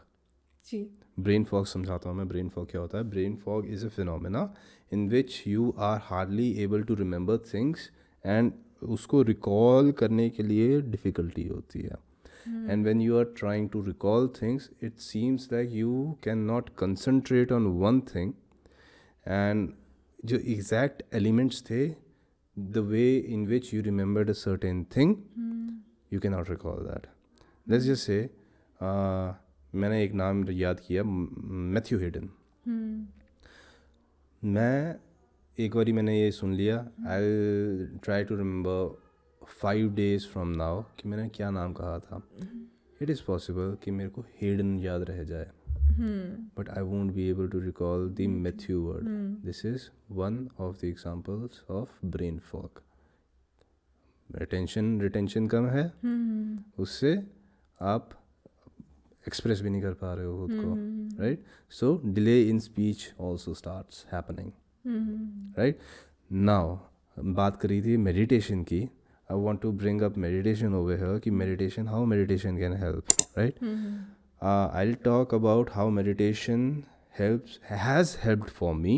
जी. ब्रेन फॉग समझाता हूँ मैं. ब्रेन फॉग क्या होता है? Brain fog is a phenomena in which you are hardly able to remember things and उसको रिकॉल करने के लिए डिफ़िकल्टी होती है. And when you are trying to recall things, it seems like you can not concentrate on one thing, and जो exact elements थे, the way in which you remembered a certain thing, you can not recall that. Let's just say मैंने एक नाम याद किया, Matthew Hayden. मैं एक बारी मैंने ये सुन लिया, I try to remember 5 days from now कि मैंने क्या नाम कहा था. इट इज़ पॉसिबल कि मेरे को हेडन याद रह जाए, but I won't be able to recall the Matthew word. This is one of the examples of brain fog. Retention कम है, उससे आप एक्सप्रेस भी नहीं कर पा रहे हो खुद को, right. So delay in speech also starts happening, right. Now बात करी थी मेडिटेशन की. I want to bring up meditation over here कि meditation, how meditation can help, right. I'll talk about how meditation has helped for me,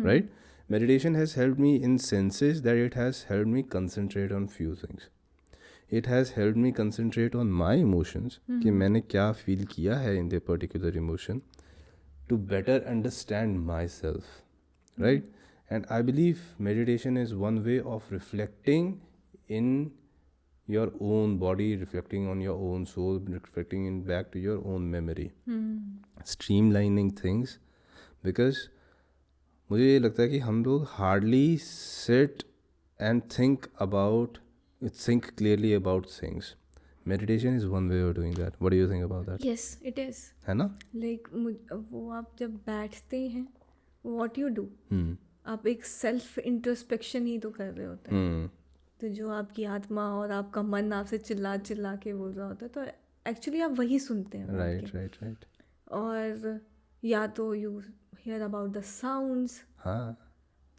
right? Meditation has helped me in senses that it has helped me concentrate on few things. It has helped me concentrate on my emotions, कि मैंने क्या feel किया है in the particular emotion, to better understand myself, right? And I believe meditation is one way of reflecting in your own body, reflecting on your own soul, reflecting in back to your own memory, streamlining things. Because मुझे ये लगता है कि हम लोग hardly sit and think clearly about things. Meditation is one way of doing that. What do you think about that? Yes, it is. है ना? Like वो आप जब बैठते हैं, what you do, आप एक सेल्फ इंट्रोस्पेक्शन ही तो कर रहे होते हैं. तो जो आपकी आत्मा और आपका मन आपसे चिल्ला चिल्ला के बोल रहा होता है, तो एक्चुअली आप वही सुनते हैं. राइट. और या तो you here about the sounds. हाँ.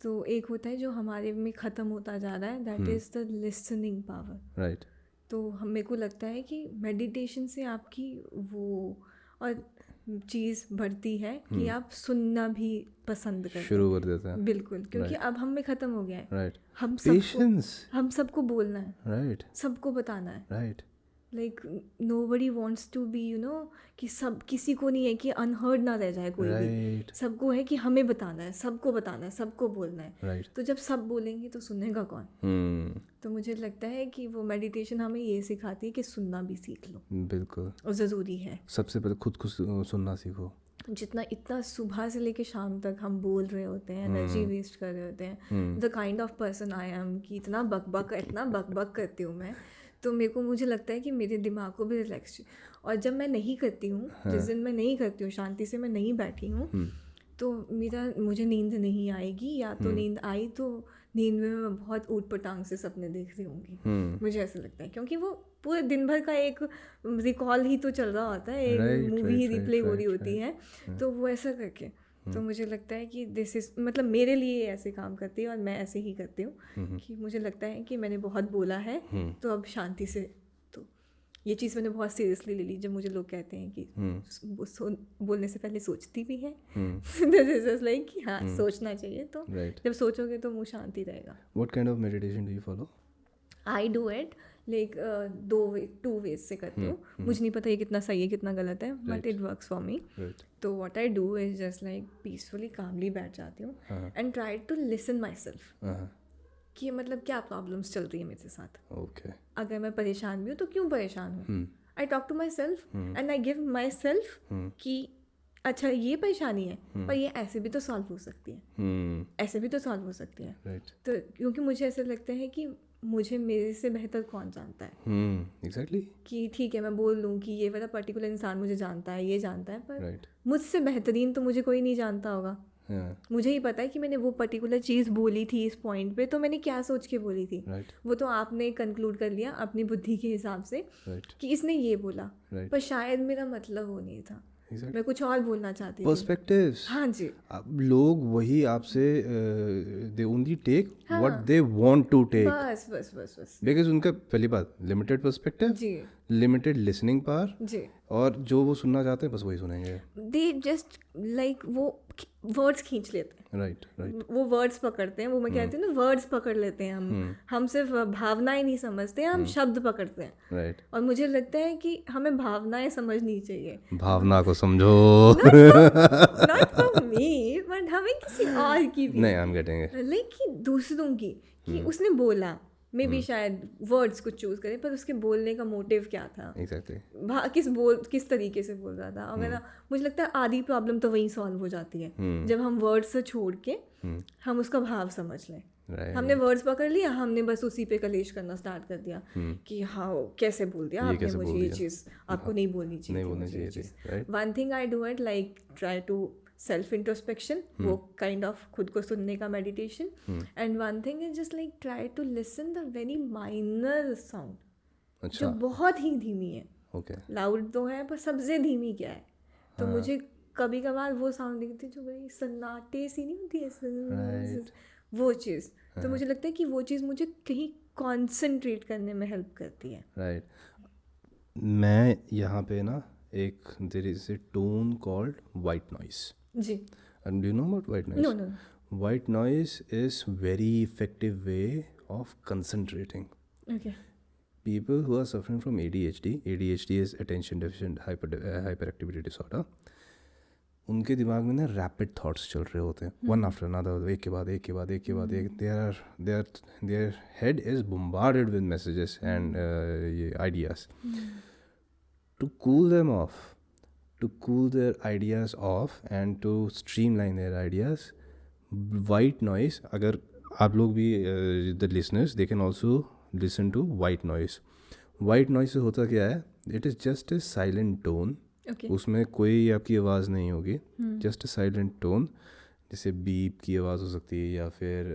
तो एक होता है जो हमारे में ख़त्म होता जा रहा है, that is the listening power. Right. तो मेरे को लगता है कि मेडिटेशन से आपकी वो और चीज़ बढ़ती है कि आप सुनना भी पसंद करते शुरू कर देते हैं. बिल्कुल, क्योंकि अब हम में ख़त्म हो गया है. राइट. पेशेंस. हम सबको बोलना है. राइट. सबको बताना है. Right. Like nobody wants to be कि सब, किसी को नहीं है कि अनहर्ड ना रह जाए कोई भी. सबको है कि हमें बताना है, सबको बताना है, सबको बोलना है. तो जब सब बोलेंगे तो सुनेगा कौन? तो मुझे लगता है कि वो मेडिटेशन हमें ये सिखाती है कि सुनना भी सीख लो. बिल्कुल. और ज़रूरी है. सबसे पहले खुद को सुनना सीखो. जितना इतना सुबह से लेके शाम तक हम बोल रहे होते हैं, एनर्जी वेस्ट कर रहे होते हैं, the kind of person I am कि इतना बक करती हूँ मैं, तो मुझे लगता है कि मेरे दिमाग को भी रिलैक्स। और जब मैं नहीं करती हूँ, जिस दिन मैं नहीं करती हूँ, शांति से मैं नहीं बैठी हूँ, तो मुझे नींद नहीं आएगी, या तो नींद आई तो नींद में मैं बहुत ऊट पटांग से सपने देख रही होंगी। मुझे ऐसा लगता है, क्योंकि वो पूरे दिन भर का एक रिकॉल ही तो चल रहा होता है, एक मूवी ही रिप्ले हो रही होती है, तो वो ऐसा करके तो मुझे लगता है कि दिस इज़ मतलब मेरे लिए ऐसे काम करती है, और मैं ऐसे ही करती हूँ कि मुझे लगता है कि मैंने बहुत बोला है, तो अब शांति से। तो ये चीज़ मैंने बहुत सीरियसली ले ली, जब मुझे लोग कहते हैं कि बोलने से पहले सोचती भी है, दिस इज लाइक कि हाँ सोचना चाहिए, तो जब सोचोगे तो मुँह शांति रहेगा। What kind of meditation do you follow? I do it like two ways से करती हूँ। मुझे नहीं पता ये कितना सही है कितना गलत है, but it works for me. तो what I do is just like peacefully calmly बैठ जाती हूँ and try to listen myself कि मतलब क्या प्रॉब्लम्स चल रही है मेरे साथ। ओके, अगर मैं परेशान भी हूँ तो क्यों परेशान हूँ, I talk to myself and I give myself कि अच्छा ये परेशानी है, पर ये ऐसे भी तो सॉल्व हो सकती है, ऐसे भी तो सॉल्व हो सकती है। तो क्योंकि मुझे ऐसा लगता है कि मुझे मेरे से बेहतर कौन जानता है। एग्जैक्टली कि ठीक है मैं बोल लूँ कि ये वाला पर्टिकुलर इंसान मुझे जानता है, ये जानता है, पर मुझसे बेहतरीन तो मुझे कोई नहीं जानता होगा। मुझे ही पता है कि मैंने वो पर्टिकुलर चीज़ बोली थी इस पॉइंट पे, तो मैंने क्या सोच के बोली थी। वो तो आपने कंक्लूड कर लिया अपनी बुद्धि के हिसाब से कि इसने ये बोला, पर शायद मेरा मतलब वो नहीं था। मैं कुछ और बोलना चाहती थी। पर्सपेक्टिव्स, हाँ जी, लोग वही आपसे they only take what they want to take, बस बस बस बस बिकॉज उनका पहली बात लिमिटेड पर्सपेक्टिव जी, लिमिटेड लिसनिंग पावर जी, और जो वो सुनना चाहते हैं बस वही सुनेंगे। दे जस्ट लाइक वो वर्ड्स खींच लेते हैं। राइट वो वर्ड्स पकड़ते हैं, वो मैं कहती हूँ ना वर्ड्स पकड़ लेते हैं हम सिर्फ भावनाएं नहीं समझते, हम शब्द पकड़ते हैं। राइट, और मुझे लगता है कि हमें भावनाएं समझनी चाहिए। भावना को समझो। नॉट फॉर मी, बट हमें किसी और की भी, नहीं, I am getting it, like कि दूसरों की, कि उसने बोला मे बी शायद वर्ड्स को चूज करें, पर उसके बोलने का मोटिव क्या था, एग्जैक्टली किस तरीके से बोल रहा था। और मुझे लगता है आधी प्रॉब्लम तो वहीं सॉल्व हो जाती है जब हम वर्ड्स से छोड़ के हम उसका भाव समझ लें। हमने वर्ड्स पकड़ लिया, हमने बस उसी पे कलेश करना स्टार्ट कर दिया कि हाँ कैसे बोल दिया आपने मुझे ये चीज़, आपको नहीं बोलनी चाहिए। One thing I do it like try to self introspection, वो काइंड ऑफ खुद को सुनने का meditation. And one thing is just like try to listen the very minor sound, जो बहुत ही धीमी है। लाउड तो है पर सबसे धीमी क्या है, तो मुझे कभी कभार वो साउंड दिखती है जो बड़ी सन्नाटे सी नहीं होती है, वो चीज़। तो मुझे लगता है कि वो चीज़ मुझे कहीं कॉन्सेंट्रेट करने में हेल्प करती है। राइट, मैं यहाँ पे ना एक there is a tone called white noise जी, and do you know about white noise? No white noise is very effective way of concentrating. Okay, people who are suffering from ADHD is attention deficient hyperactivity disorder, उनके दिमाग में ना rapid thoughts चल रहे होते हैं, one after another, एक के बाद एक के बाद एक के बाद एक, their head is bombarded with messages and ये ideas. To cool them off, to cool their ideas off and to streamline their ideas, white noise, अगर आप लोग भी the listeners they can also listen to white noise. White noise से होता क्या है, it is just a silent tone. उसमें कोई आपकी आवाज़ नहीं होगी, just a silent tone, जैसे बीप की आवाज़ हो सकती है या फिर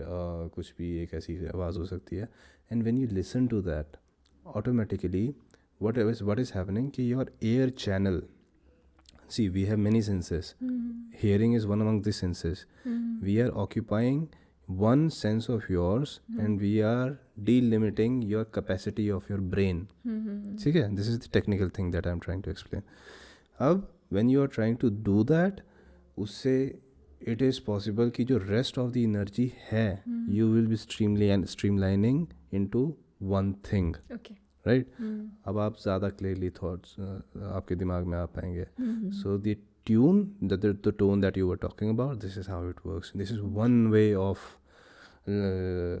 कुछ भी एक ऐसी आवाज़ हो सकती है. And when you listen to that, automatically what is happening कि your air channel, see we have many senses, hearing is one among the senses, we are occupying one sense of yours and we are delimiting your capacity of your brain. ठीक है, this is the technical thing that I am trying to explain. अब when you are trying to do that, उससे it is possible कि जो rest of the energy है you will be streamlining into one thing. okay, right, अब आप ज़्यादा clearly thoughts आपके दिमाग में आ पाएंगे. So the tune, the tone that you were talking about, this is how it works. This is one way of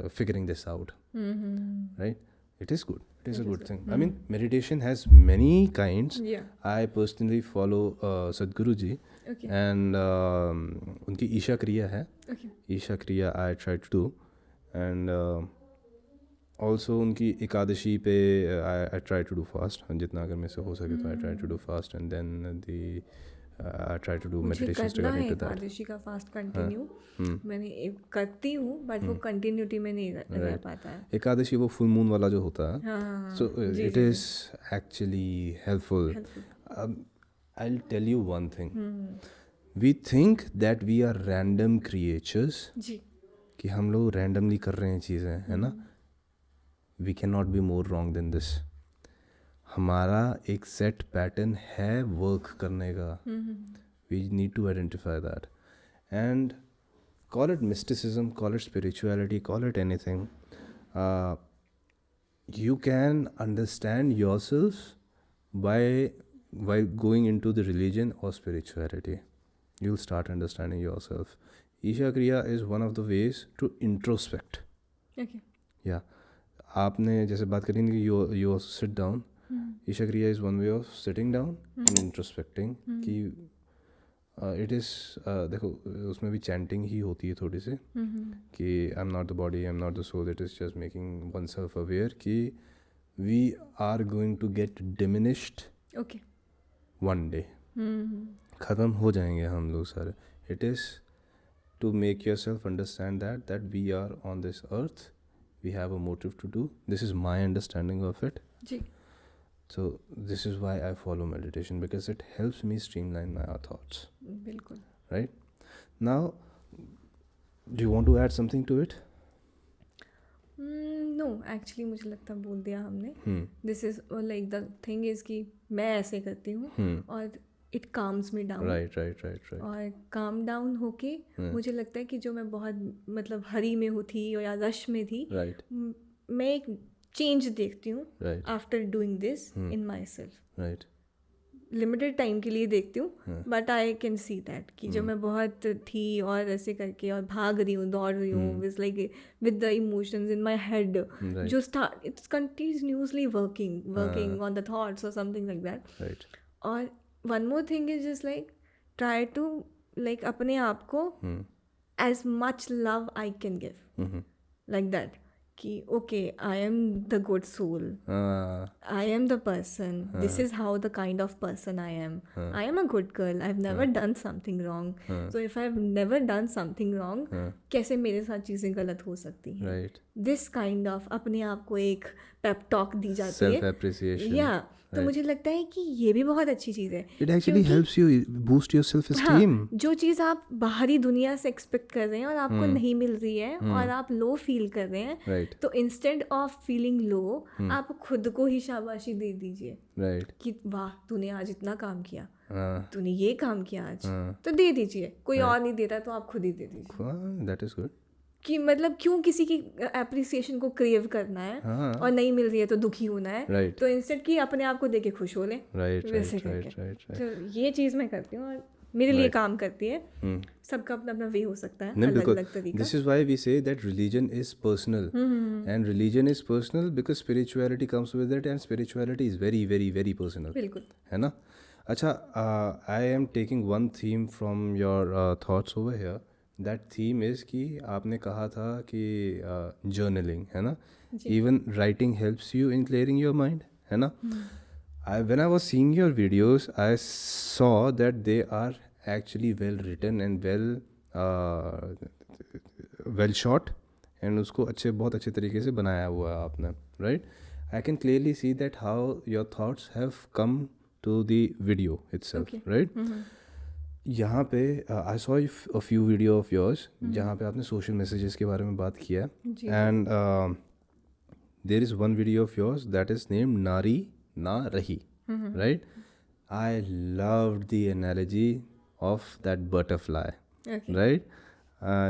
figuring this out. Right, it is good, it is a good thing. I mean meditation has many kinds. I personally follow Sadhguru ji Okay. And उनकी ईशा क्रिया है, Okay. Isha Kriya I try to do, and also उनकी एकादशी पे I try to do fast, जितना अगर मेरे से हो सके तो I try to do fast, and then the I try to do मुझे मेडिटेशन करना है रिगार्डिंग टू दैट. एकादशी का फास्ट कंटिन्यू. मैंने करती हूँ बट वो कंटिन्यूटी में नहीं रह पाता है. एकादशी वो फुल मून वाला जो होता है, हाँ. so it is actually helpful. Helpful. I'll tell you one thing. We think that we are random creatures, जी. कि हम लोग randomly कर रहे हैं चीज़ें, है ना. We cannot be more wrong than this. हमारा एक सेट पैटर्न है वर्क करने का. We need to identify that and call it mysticism, call it spirituality, call it anything. You can understand yourself by going into the religion or spirituality. You'll start understanding yourself. Isha Kriya is one of the ways to introspect. Okay. Yeah. आपने जैसे बात करी कि you sit down. Isha Kriya is one way of sitting down and introspecting. कि it is देखो उसमें भी chanting ही होती है थोड़ी सी, कि I'm not the body, I'm not the soul. It is just making oneself aware कि we are going to get diminished Okay. one day. ख़त्म हो जाएंगे हम लोग सारे. It is to make yourself understand that we are on this earth. We have a motive to do. This is my understanding of it. जी. So this is why I follow meditation, because it helps me streamline my thoughts. बिल्कुल. Right? Now, do you want to add something to it? No actually मुझे लगता है बोल दिया हमने. This is like the thing is कि मैं ऐसे करती हूँ और it calms me down. Right. और काम डाउन होके मुझे लगता है कि जो मैं बहुत मतलब हरी में हो थी या रश में थी, Right. मैं एक चेंज देखती हूँ Right. After doing this in my self. Right. Limited time के लिए देखती हूँ but I can see that कि जो मैं बहुत थी और ऐसे करके और भाग रही हूँ, दौड़ रही हूँ, which like with the emotions in my head जो start its continuously working on the thoughts और समथिंग लाइक दैट. Right. और one more thing is just like try to like अपने आप को as much love I can give like that कि okay I am the good soul, I am the person. This is how the kind of person I am. I am a good girl. I've never done something wrong. So if I've never done something wrong, कैसे मेरे साथ चीज़ें गलत हो सकती हैं? Right. This kind of अपने आप को एक पेप टॉक दी जाती है. Self appreciation. Yeah. तो मुझे लगता है कि ये भी बहुत अच्छी चीज़ है. It actually helps you boost your self esteem. हाँ, जो चीज़ आप बाहरी दुनिया से एक्सपेक्ट कर रहे हैं और आपको नहीं मिल रही है और आप लो फील कर रहे हैं, Right. तो इंस्टेड ऑफ फीलिंग लो आप खुद को ही शाबाशी दे दीजिए Right. कि वाह तूने आज इतना काम किया, Uh, तूने ये काम किया आज, तो दे दीजिए. कोई और नहीं देता तो आप खुद ही दे दीजिए. that is good. कि मतलब क्यों किसी की एप्रिसिएशन को क्रेव करना है और नहीं मिल रही है तो दुखी होना है. Right. तो इंस्टेड कि अपने आप को देके खुश हो लें. Right. वैसे Right. करके. Right. तो ये चीज़ मैं करती हूँ और मेरे लिए काम करती है. सबका अपना अपना वे हो सकता है, अलग अलग तरीका. This is why we say that religion is personal. And religion is personal because spirituality comes with it, and spirituality is very, very, very personal. बिल्कुल. है ना. अच्छा, I am taking one theme from your thoughts over here. That theme is कि आपने कहा था कि journaling, है ना. Even writing helps you in clearing your mind, है ना. When I was seeing your videos, I saw that they are actually well written and well shot, and उसको बहुत अच्छे तरीके से बनाया हुआ है आपने, right? I can clearly see that how your thoughts have come to the video itself, right? यहाँ पे I saw a few video of yours जहाँ पे आपने social messages के बारे में बात किया, and there is one video of yours that is named Nari Na Rahi, right? I loved the analogy of that butterfly, right?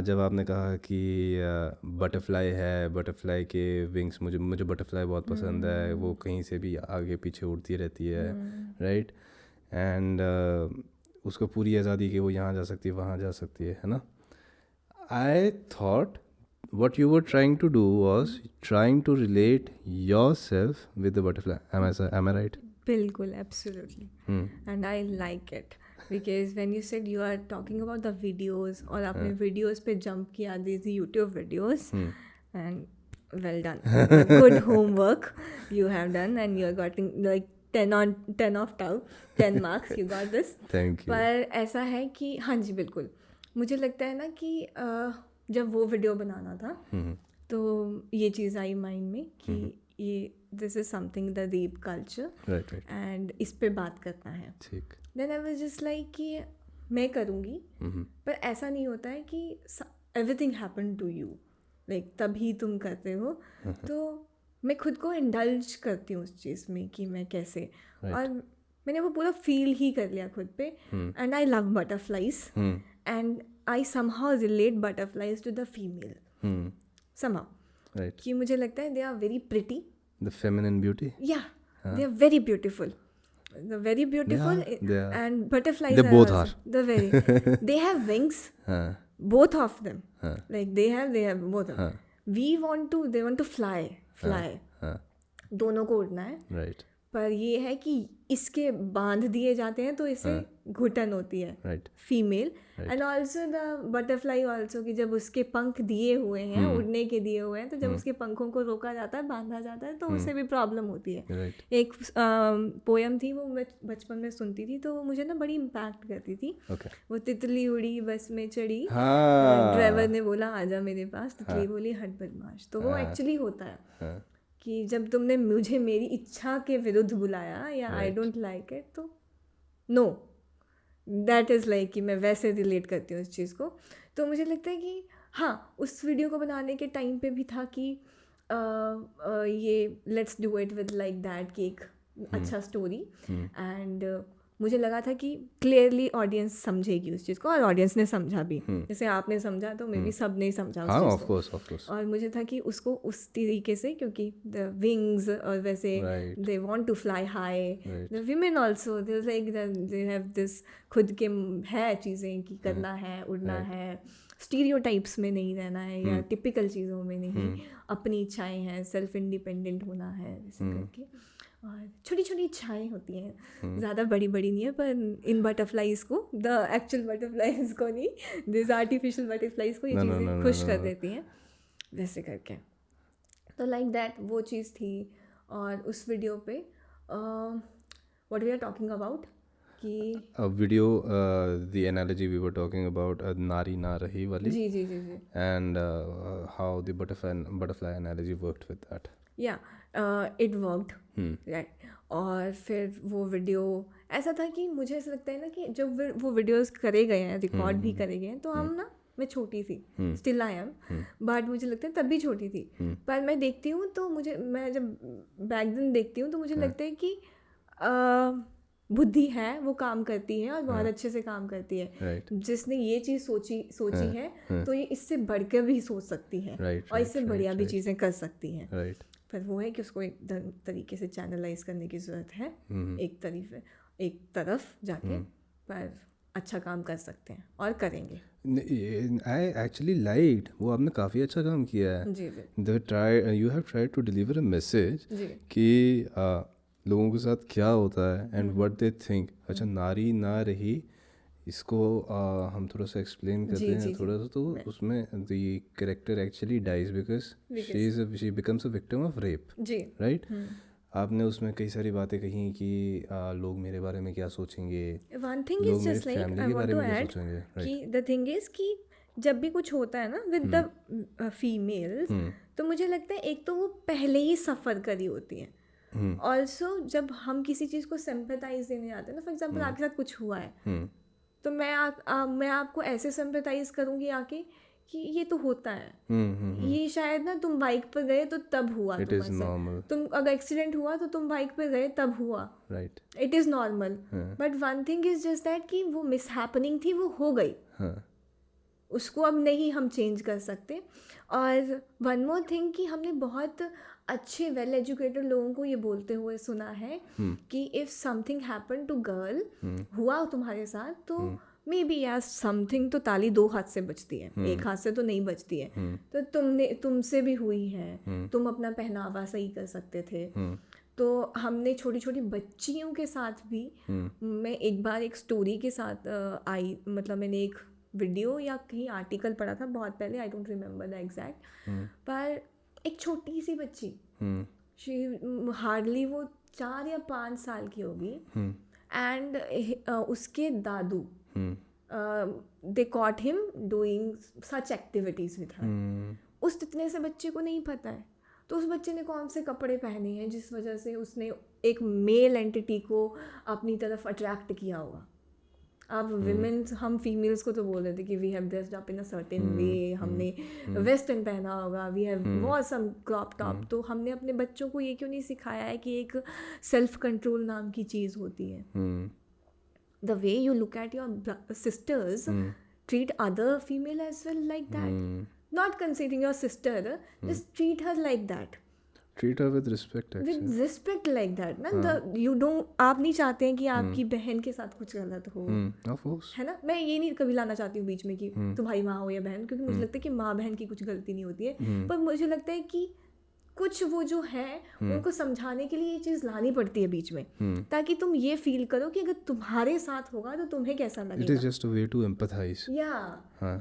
जब आपने कहा कि बटरफ्लाई है, बटरफ्लाई के विंग्स, मुझे बटरफ्लाई बहुत पसंद है, वो कहीं से भी आगे पीछे उड़ती रहती है, राइट. एंड उसको पूरी आज़ादी कि वो यहाँ जा सकती है, वहाँ जा सकती है ना. I thought what you were trying to do was trying to relate yourself with the butterfly. Am I right? बिल्कुल, absolutely. And I like it. Because when you said you are talking about the videos और आपने videos पे jump किया this YouTube videos and well done good homework you have done and you are getting like 10 of 10 marks you got this. Thank you. पर ऐसा है कि हाँ जी बिल्कुल मुझे लगता है ना कि जब वो वीडियो बनाना था तो ये चीज़ आई माइंड में कि ये this is something the rape culture right and इस पे बात करना है. ठीक. Then I was just like कि मैं करूँगी पर ऐसा नहीं होता है कि everything happen to you like तभी तुम करते हो. तो मैं खुद को इंडल्ज करती हूँ उस चीज़ में कि मैं कैसे और मैंने वो पूरा फील ही कर लिया खुद पे. And I love butterflies and I somehow relate butterflies to the female somehow. Right. कि मुझे लगता है they are very pretty. The feminine beauty. Yeah, they are very beautiful. They're very beautiful. They are. And butterflies. They both also, they're very. They have wings. Both of them. Like they have both of them. They want to fly. दोनों को उड़ना है. Right. पर ये है कि इसके बांध दिए जाते हैं तो इसे घुटन होती है. Right. Female. And also the butterfly also कि जब उसके पंख दिए हुए हैं उड़ने के दिए हुए हैं तो जब उसके पंखों को रोका जाता है बांधा जाता है तो उससे भी प्रॉब्लम होती है. Right. एक पोयम थी वो मैं बचपन में सुनती थी तो वो मुझे ना बड़ी इम्पैक्ट करती थी. Okay. वो तितली उड़ी बस में चढ़ी हाँ. ड्राइवर ने बोला आजा मेरे पास. तितली बोली हट बदमाश. तो वो एक्चुअली होता है कि जब तुमने मुझे मेरी इच्छा के विरुद्ध बुलाया या आई डोंट लाइक इट तो नो दैट इज़ लाइक कि मैं वैसे रिलेट करती हूँ इस चीज़ को. तो मुझे लगता है कि हाँ उस वीडियो को बनाने के टाइम पे भी था कि ये let's do it with like that कि एक अच्छा स्टोरी. एंड मुझे लगा था कि क्लियरली ऑडियंस समझेगी उस चीज़ को और ऑडियंस ने समझा भी. जैसे आपने समझा तो मे बी सब ने समझा उस चीज़ को. Of course. और मुझे था कि उसको उस तरीके से क्योंकि द विंग्स और वैसे they want to fly high. The women also they like they have this खुद के है चीज़ें कि करना है उड़ना है. स्टीरियोटाइप्स में नहीं रहना है या टिपिकल चीज़ों में नहीं. अपनी इच्छाएं हैं सेल्फ इंडिपेंडेंट होना है वैसे करके. और छोटी छोटी इच्छाएं होती हैं ज़्यादा बड़ी बड़ी नहीं है पर इन बटरफ्लाइज को द एक्चुअल बटरफ्लाइज को नहीं दिस आर्टिफिशियल बटरफ्लाइज को ये चीज़ें खुश कर देती हैं वैसे करके. तो लाइक दैट वो चीज़ थी. और उस वीडियो पे what we are talking about कि video the analogy we were talking about नारी ना रही वाली. जी and how the butterfly analogy worked with that. Yeah it worked right. और फिर वो वीडियो ऐसा था कि मुझे ऐसा लगता है ना कि जब वो वीडियोस करे गए हैं रिकॉर्ड भी करे गए हैं तो हम ना मैं छोटी थी स्टिल आई एम बट मुझे लगता है तब भी छोटी थी. पर मैं देखती हूँ तो मैं जब बैक दिन देखती हूँ तो मुझे लगता है कि बुद्धि है वो काम करती है और बहुत अच्छे से काम करती है. जिसने ये चीज़ सोची है तो ये इससे बढ़कर भी सोच सकती है और इससे बढ़िया भी चीज़ें कर सकती हैं. पर वो है कि उसको एक तरीके से चैनलाइज करने की ज़रूरत है एक तरफ जाके. पर अच्छा काम कर सकते हैं और करेंगे. आई एक्चुअली लाइक्ड वो आपने काफ़ी अच्छा काम किया है. You have tried to deliver a message कि लोगों के साथ क्या होता है एंड व्हाट दे थिंक. अच्छा नारी ना रही इसको हम थोड़ा सा एक्सप्लेन करते हैं थोड़ा सा. तो उसमें the character actually dies because she becomes a victim of rape. Right. आपने उसमें कई सारी बातें कही कि लोग मेरे बारे में क्या सोचेंगे. One thing is just like I want to add कि द थिंग इज कि जब भी कुछ होता है ना विद द फीमेल्स तो मुझे लगता है एक तो वो पहले ही सफ़र करी होती हैं. ऑल्सो जब हम किसी चीज़ को सिंपैथाइज देने जाते हैं ना फॉर एग्जाम्पल आपके साथ कुछ हुआ है तो मैं आपको ऐसे सिंपैथाइज करूँगी आके कि ये तो होता है. ये शायद ना तुम बाइक पर गए तो तब हुआ. तुम अगर एक्सीडेंट हुआ तो तुम बाइक पर गए तब हुआ. Right. It is normal. But one thing is just that कि वो मिस हैपनिंग थी वो हो गई. उसको अब नहीं हम चेंज कर सकते. और वन मोर थिंग कि हमने बहुत अच्छे वेल एजुकेटेड लोगों को ये बोलते हुए सुना है कि if something happen to girl हुआ तुम्हारे साथ तो मे बी यार समथिंग तो ताली दो हाथ से बजती है एक हाथ से तो नहीं बजती है. तो तुमसे भी हुई है. तुम अपना पहनावा सही कर सकते थे. तो हमने छोटी छोटी बच्चियों के साथ भी, मैं एक बार एक स्टोरी के साथ आई, मतलब मैंने एक वीडियो या कहीं आर्टिकल पढ़ा था बहुत पहले, I don't remember the exact, पर एक छोटी सी बच्ची, हार्डली वो 4 या 5 साल की होगी, एंड उसके दादू they caught him doing such activities with her. उस इतने से बच्चे को नहीं पता है, तो उस बच्चे ने कौन से कपड़े पहने हैं जिस वजह से उसने एक मेल एंटिटी को अपनी तरफ अट्रैक्ट किया होगा। अब विमेन्स, हम फीमेल्स को तो बोल रहे थे कि we have dressed up in a certain way, हमने वेस्टर्न पहना होगा, we have wore some crop top. तो हमने अपने बच्चों को ये क्यों नहीं सिखाया है कि एक सेल्फ कंट्रोल नाम की चीज़ होती है। The way you look at your sisters, treat other female as well like that, not considering your sister, just treat her like that, treat her with respect with actually. respect like that ना। you don't, आप नहीं चाहते हैं कि आपकी बहन के साथ कुछ गलत हो, Of course. है ना। मैं ये नहीं कभी लाना चाहती हूँ बीच में कि तुम्हारी माँ हो या बहन, क्योंकि मुझे लगता है कि माँ बहन की कुछ गलती नहीं होती है, पर मुझे लगता है कि कुछ वो जो है उनको समझाने के लिए ये चीज़ लानी पड़ती है बीच में, ताकि तुम ये फील करो कि अगर तुम्हारे साथ होगा तो तुम्हें कैसा It लगेगा। is just a way to empathize. या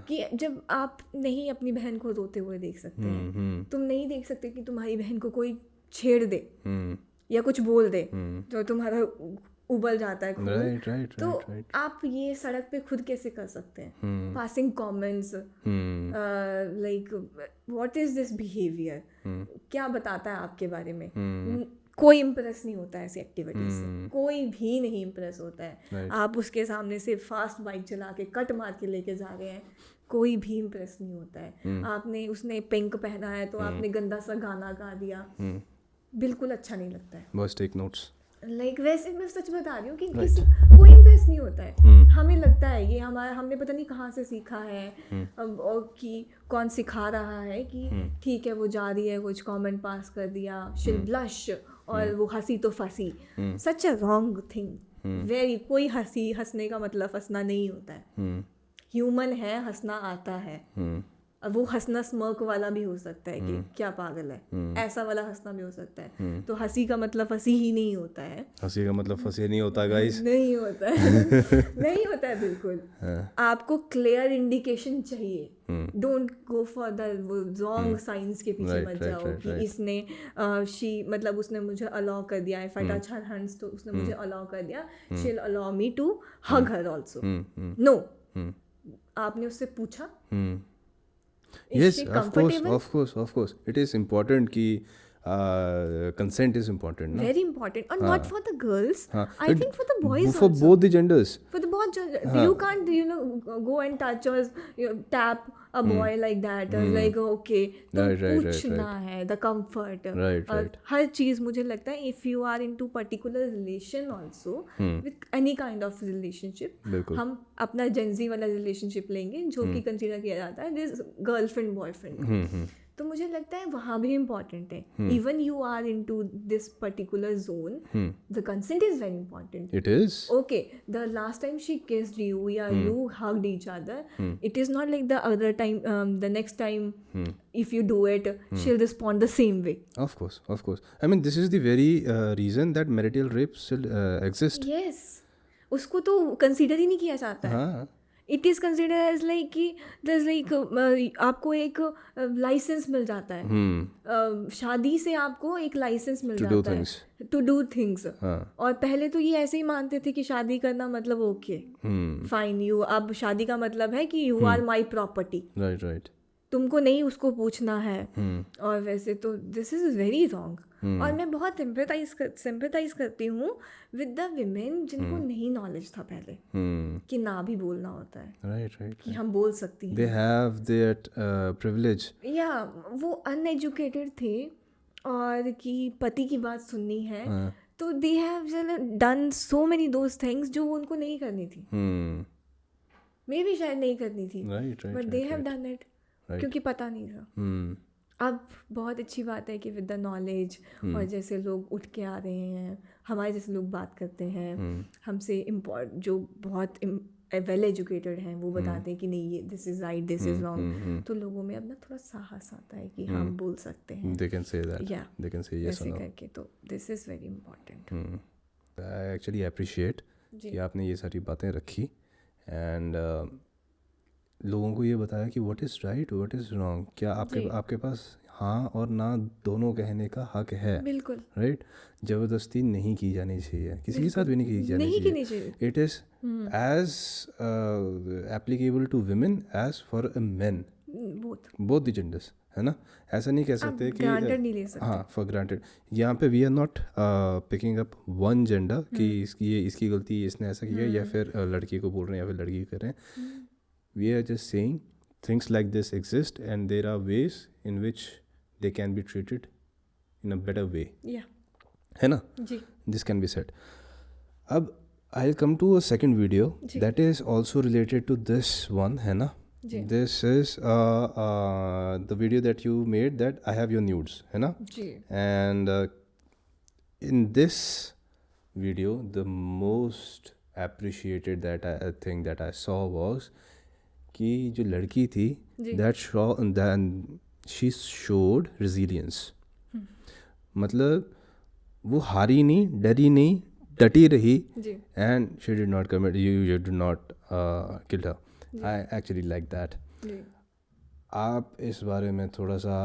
कि जब आप नहीं अपनी बहन को रोते हुए देख सकते हैं, तुम नहीं देख सकते कि तुम्हारी बहन को कोई छेड़ दे या कुछ बोल दे तो तुम्हारा उबल जाता है खून। Right. तो आप ये सड़क पे खुद कैसे कर सकते हैं? Passing comments like what is this behaviour, क्या बताता है आपके बारे में? कोई इम्प्रेस नहीं होता है ऐसी एक्टिविटीज से, कोई भी नहीं इम्प्रेस होता है। आप उसके सामने से फास्ट बाइक चला के कट मार के लेके जा रहे हैं, कोई भी इम्प्रेस नहीं होता है। आपने, उसने पिंक पहना है तो आपने गंदा सा गाना गा दिया, बिल्कुल अच्छा नहीं लगता है। बस टेक नोट्स। वैसे मैं सच बता रही हूँ कि कोई इम्प्रेस नहीं होता है। हमें लगता है ये हमारा, हमने पता नहीं कहाँ से सीखा है, और कि कौन सिखा रहा है कि ठीक है वो जा रही है, कुछ कमेंट पास कर दिया, शी ब्लश, और वो हंसी तो फंसी। सच अ रॉन्ग थिंग, वेरी। कोई हंसने का मतलब हंसना नहीं होता है। ह्यूमन है, हंसना आता है। अब वो हंसना स्मर्क वाला भी हो सकता है कि क्या पागल है, ऐसा वाला हंसना भी हो सकता है। तो हंसी का मतलब हंसी ही नहीं होता है। हंसी का मतलब फंसे नहीं होता गाइस, नहीं होता है नहीं होता है बिल्कुल। आपको क्लियर इंडिकेशन चाहिए। Don't go for the wrong science के पीछे मत जाओ कि इसने शी मतलब उसने मुझे अलाउ कर दिया, if I touch her hands तो उसने मुझे अलाउ कर दिया, she will allow me to hug her also. No, आपने उससे पूछा? Yes, of course. It is important कि consent is important, na? Very important, and not for the girls. I think for the boys for also. both the genders. For the both genders, you can't, go and touch or tap a boy like that. Like okay, तो पूछना है, the comfort. Right. हर चीज़ मुझे लगता है if you are into particular relation also with any kind of relationship, हम अपना Gen Z वाला relationship लेंगे जो कि consider किया जाता है this girlfriend boyfriend। तो मुझे लगता है वहाँ भी इम्पॉर्टेंट है। Even you are into this particular zone, the consent is very important. It is okay, the last time she kissed you या you hugged each other, it is not like the other time, the next time if you do it, she'll respond the same way. Of course. I mean, this is the very reason that marital rape still exists. Yes, उसको तो consider ही नहीं किया जाता है। हाँ. It is consider as like कि दस like आपको एक लाइसेंस मिल जाता है। शादी से आपको एक लाइसेंस मिल जाता है टू डू थिंग्स। और पहले तो ये ऐसे ही मानते थे कि शादी करना मतलब ओके फाइन, यू, अब शादी का मतलब है कि you are my property. Right. तुमको नहीं उसको पूछना है। और वैसे तो दिस इज़ वेरी रॉन्ग। और मैं बहुत सिंपैथाइज करती हूँ विद द विमेन जिनको नहीं नॉलेज था पहले कि ना भी बोलना होता है। राइट कि हम बोल सकती हैं। They have that privilege. या वो अनएजुकेटेड थे और कि पति की बात सुननी है, तो they have done so many those things जो उनको नहीं करनी थी। मे भी शायद नहीं करनी थी, but they have done it क्योंकि पता नहीं था। अब बहुत अच्छी बात है कि विद द नॉलेज और जैसे लोग उठ के आ रहे हैं, हमारे जैसे लोग बात करते हैं, हमसे जो बहुत वेल एजुकेटेड हैं वो बताते हैं कि नहीं ये this is right, this is wrong, तो लोगों में अब ना थोड़ा साहस आता है कि हम बोल सकते हैं They can say that. या They can say yes or ऐसे no. करके, तो this is very important. I actually appreciate जी कि आपने ये सारी बातें रखी एंड लोगों को ये बताया कि what is right, what is wrong. क्या जी आपके पास हाँ और ना दोनों कहने का हक है, बिल्कुल राइट? ज़बरदस्ती नहीं की जानी चाहिए, किसी के साथ भी नहीं की जानी नहीं चाहिए। करनी चाहिए। It is as applicable to women as for men, both the genders, है ना? ऐसा नहीं कह आप सकते कि ग्रांटेड नहीं ले सकते। हाँ फॉर ग्रांटेड। यहाँ पे we are not picking up one gender कि इसकी गलती, इसने ऐसा किया या फिर लड़की को बोल रहे हैं या फिर लड़की कर रहे हैं। We are just saying things like this exist and there are ways in which they can be treated in a better way, या है ना? जी दिस कैन बी सेड। अब I will come to a second video that is also related to this one, है ना? जी This is the video that you made that I have your nudes, है ना? जी And in this video, the most appreciated that I think that I saw was कि जो लड़की थी जी she showed resilience. मतलब वो हारी नहीं, डरी नहीं, डटी रही जी and she did not commit, you did not kill her. I actually like that. जी आप इस बारे में थोड़ा सा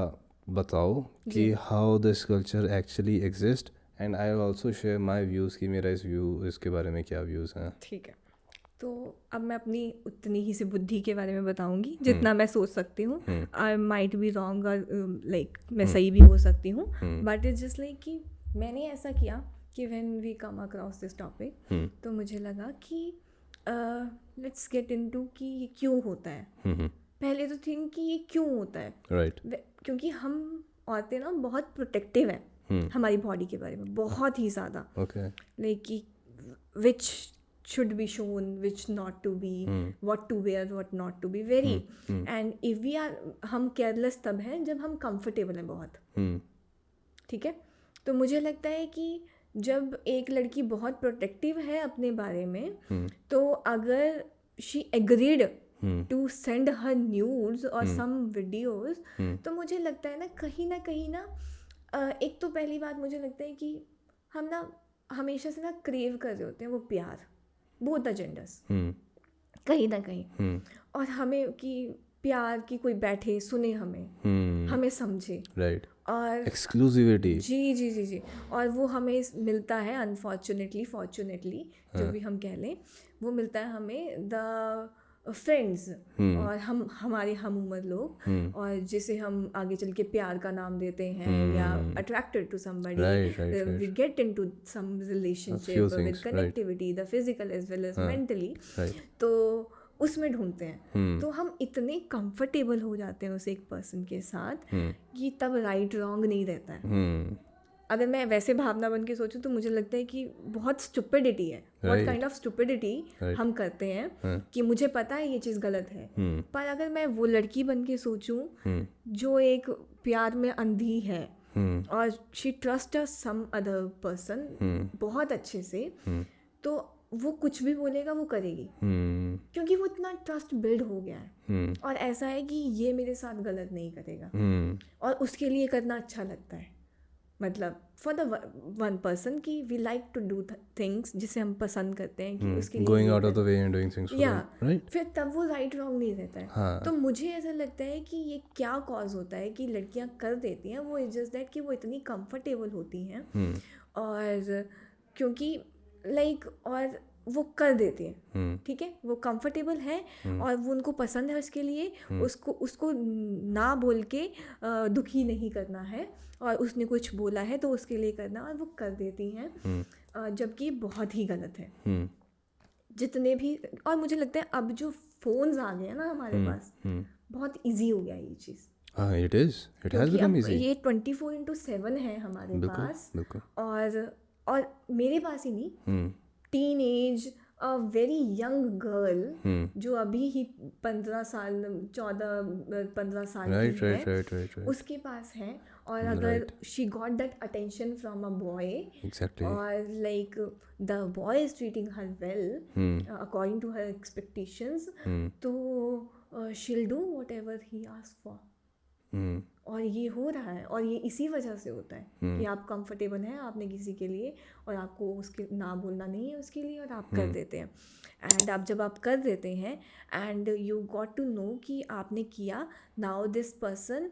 बताओ कि how this culture actually exist and I also share my views कि मेरा इसके बारे में क्या व्यूज़ हैं। ठीक है, तो अब मैं अपनी उतनी ही सी बुद्धि के बारे में बताऊंगी जितना मैं सोच सकती हूँ। आई माइट बी रॉन्ग और लाइक मैं सही भी हो सकती हूँ, बट इट्स जस्ट लाइक कि मैंने ऐसा किया कि when we come across this topic तो मुझे लगा कि लेट्स गेट इनटू कि ये क्यों होता है। पहले तो थिंक कि ये क्यों होता है, राइट। क्योंकि हम औरतें ना बहुत प्रोटेक्टिव हैं हमारी बॉडी के बारे में, बहुत ही ज़्यादा। ओके। लाइक कि विच should be shown, which not to be, what to wear, what not to be, very and if we are, हम careless तब हैं जब हम comfortable हैं बहुत, ठीक है? तो मुझे लगता है कि जब एक लड़की बहुत प्रोटेक्टिव है अपने बारे में, तो अगर she agreed to send her nudes or some videos, तो मुझे लगता है ना कहीं ना एक तो पहली बात मुझे लगता है कि हम ना हमेशा से ना क्रेव कर रहे होते हैं वो प्यार, both the genders, कहीं ना कहीं, और हमें कि प्यार की कोई बैठे सुने हमें समझे, राइट। और एक्सक्लूसिविटी, जी जी जी जी, और वो हमें मिलता है अनफॉर्चुनेटली, फॉर्चुनेटली जो भी हम कह लें, वो मिलता है हमें द फ्रेंड्स और हमारे हम उम्र लोग, और जिसे हम आगे चल के प्यार का नाम देते हैं या attracted to somebody, we get into some relationship with connectivity, the physical as well as mentally, तो उसमें ढूंढते हैं। तो हम इतने कंफर्टेबल हो जाते हैं उस एक पर्सन के साथ कि तब राइट रॉन्ग नहीं रहता है। अगर मैं वैसे भावना बन के सोचूं तो मुझे लगता है कि बहुत स्टुपिडिटी है, व्हाट काइंड ऑफ स्टुपिडिटी हम करते हैं कि मुझे पता है ये चीज़ गलत है, पर अगर मैं वो लड़की बन के सोचूं जो एक प्यार में अंधी है और she trust some other person बहुत अच्छे से, तो वो कुछ भी बोलेगा वो करेगी, क्योंकि वो इतना ट्रस्ट बिल्ड हो गया है, और ऐसा है कि ये मेरे साथ गलत नहीं करेगा, और उसके लिए करना अच्छा लगता है। मतलब फॉर द वन पर्सन कि we like to do things जिसे हम पसंद करते हैं कि उसके लिए going out of the way and doing things for them, right? फिर तब वो राइट रॉन्ग नहीं रहता है। हाँ. तो मुझे ऐसा लगता है कि ये क्या कॉज होता है कि लड़कियां कर देती हैं, वो इज जस्ट दैट कि वो इतनी कंफर्टेबल होती हैं, और क्योंकि लाइक और वो कर देते हैं, ठीक है, वो कंफर्टेबल है और वो उनको पसंद है, उसके लिए उसको ना बोल के दुखी नहीं करना है, और उसने कुछ बोला है तो उसके लिए करना, और वो कर देती हैं, जबकि बहुत ही गलत है जितने भी। और मुझे लगता है अब जो फोन्स आ गए हैं ना हमारे पास, बहुत इजी हो गया ये चीज़। It has become easy. ये 24/7 है हमारे पास, और मेरे पास ही नहीं, teenage a very young girl जो अभी ही 15 साल 14-15 साल राइट की है, राइट राइट राइट राइट उसके पास है, और अगर she got that attention from a boy, exactly और like the boy is treating her well according to her expectations, तो she'll do whatever he ask for. और ये हो रहा है, और ये इसी वजह से होता है कि आप कंफर्टेबल हैं आपने किसी के लिए, और आपको उसके ना बोलना नहीं है उसके लिए, और आप कर देते हैं। एंड जब आप कर देते हैं and you got to know कि आपने किया, now this person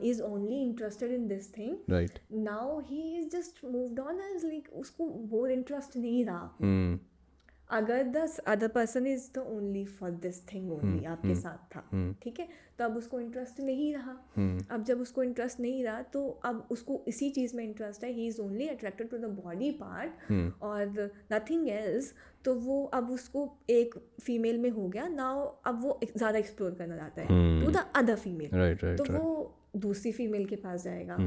is only interested in this thing, right now he is just moved on, as like उसको वो इंटरेस्ट नहीं रहा। अगर the other person is the only for this thing only आपके साथ था, ठीक है, तो अब उसको इंटरेस्ट नहीं रहा। अब जब उसको इंटरेस्ट नहीं रहा, तो अब उसको इसी चीज़ में इंटरेस्ट है, he is only attracted to the body part और नथिंग एल्स। तो वो अब उसको एक फीमेल में हो गया, नाउ अब वो ज़्यादा एक्सप्लोर करना चाहता है to the other female, right right तो वो दूसरी फीमेल के पास जाएगा,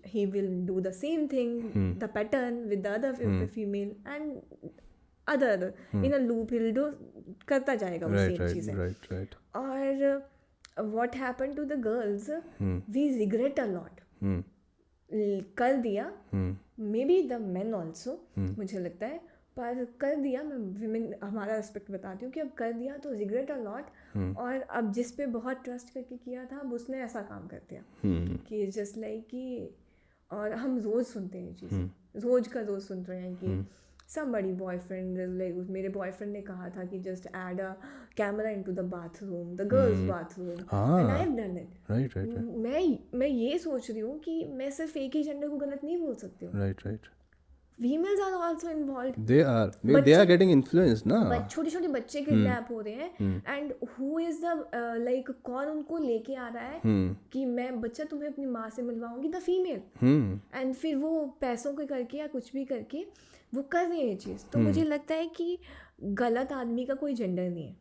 he will do the same thing, the pattern with the other female, and other in a loop he'll do, करता जाएगा वो राइट सेम राइट चीज़ें। राइट राइट और what happened to the girls, we regret a lot, कर दिया, may be the men also, मुझे लगता है, पर कर दिया, मैं विमेन हमारा रिस्पेक्ट बताती हूँ कि अब कर दिया तो रिग्रेट अ लॉट, और अब जिस पे बहुत ट्रस्ट करके किया था, अब उसने ऐसा काम कर दिया कि जस्ट लाइक कि, और हम रोज़ सुनते हैं चीज़ें, रोज़ का रोज़ सुन रहे हैं कि somebody boyfriend, like मेरे बॉयफ्रेंड ने कहा था कि just add a camera into the bathroom, the girls bathroom, and I've done it. Right right मैं ये सोच रही हूँ कि मैं सिर्फ एक ही जेंडर को गलत नहीं बोल सकती हूँ, right right females are also involve. they are getting influenced ना। छोटे छोटे बच्चे किडनैप हो रहे हैं, and who is the like, कौन उनको लेके आ रहा है कि मैं बच्चा तुम्हें अपनी माँ से मिलवाऊंगी, द फीमेल, एंड फिर वो पैसों के करके या कुछ भी करके वो कर रहे हैं ये चीज़। तो मुझे लगता है कि गलत आदमी का कोई जेंडर नहीं है,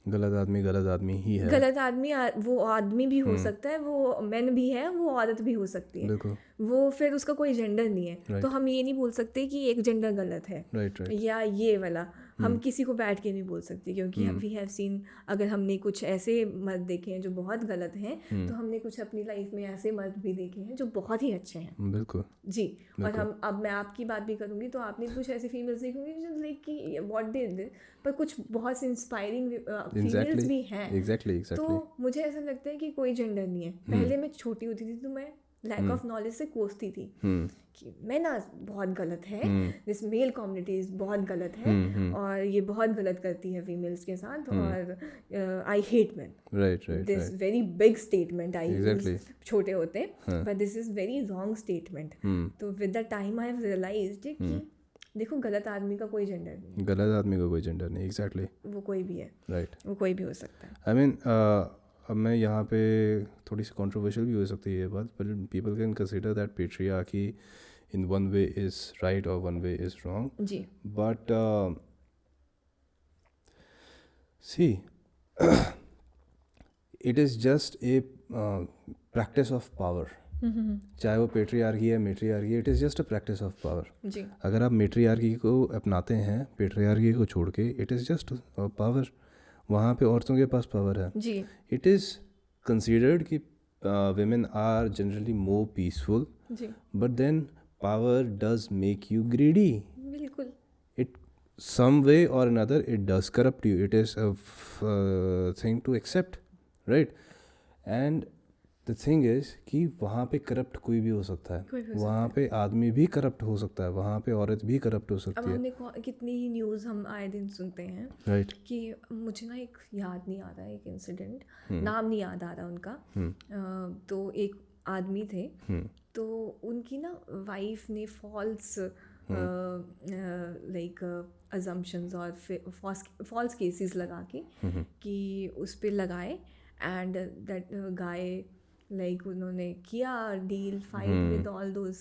गलत आदमी ही है। गलत आदमी वो आदमी भी हो सकता है, वो मैन भी है, वो औरत भी हो सकती है, बिल्कुल वो फिर उसका कोई जेंडर नहीं है। तो हम ये नहीं बोल सकते कि एक जेंडर गलत है राइट राइट या ये वाला, हम किसी को बैठ के नहीं बोल सकते, क्योंकि वी हैव सीन, अगर हमने कुछ ऐसे मर्द देखे हैं जो बहुत गलत हैं, तो हमने कुछ अपनी लाइफ में ऐसे मर्द भी देखे हैं जो बहुत ही अच्छे हैं। बिल्कुल जी, और हम अब मैं आपकी बात भी करूँगी, तो आपने कुछ ऐसी फीमेल्स देखोगे जो लाइक कि व्हाट डिड, पर कुछ बहुत से इंस्पायरिंग फीमेल्स भी हैं। एग्जैक्टली तो मुझे ऐसा लगता है कि कोई जेंडर नहीं है। पहले मैं छोटी होती थी तो मैं लैक ऑफ नॉलेज से कोसती थी कि मैं ना बहुत गलत है, दिस मेल कम्युनिटी बहुत गलत है, और ये बहुत गलत करती है फीमेल्स के साथ, और I hate man, right right this very big statement I Exactly. छोटे होते, but this is very wrong statement. तो with the time I have realized कि देखो, गलत आदमी का कोई जेंडर नहीं, गलत आदमी का कोई जेंडर नहीं। एग्जैक्टली वो कोई भी है, राइट, वो कोई भी हो सकता है। आई मीन अब मैं यहाँ पे थोड़ी सी कंट्रोवर्शियल भी हो सकती है ये बात, पर people can consider that patriarchy in one way is right और वन वे इज़ रॉन्ग, जी, but see it is just a practice of power, चाहे वो पेट्रियार्की है matriarchy, it is just a practice of power. जी, अगर आप मेट्रियार्की को अपनाते हैं पेट्रियार्की को छोड़ के, इट इज़ जस्ट पावर, वहाँ पे औरतों के पास पावर है। जी, इट इज़ कंसिडर्ड कि women are generally more peaceful, जी, but then power does make you greedy. बिल्कुल, It some way or another it does corrupt you. It is a thing to accept, right? And the thing is कि वहाँ पे corrupt कोई भी हो सकता है, वहाँ पे आदमी भी करप्ट हो सकता है, वहाँ पे औरत भी करप्ट हो अब सकती है, हमने कितनी ही न्यूज़ हम आए दिन सुनते हैं राइट? कि मुझे ना एक याद नहीं आ रहा, एक इंसिडेंट, नाम नहीं याद आ रहा उनका, तो एक आदमी थे, तो उनकी ना वाइफ ने फॉल्स लाइक अजम्पशंस और फॉल्स केसेस लगा के कि उस पर लगाए, एंड दैट गाय लाइक उन्होंने किया deal, fight with all those,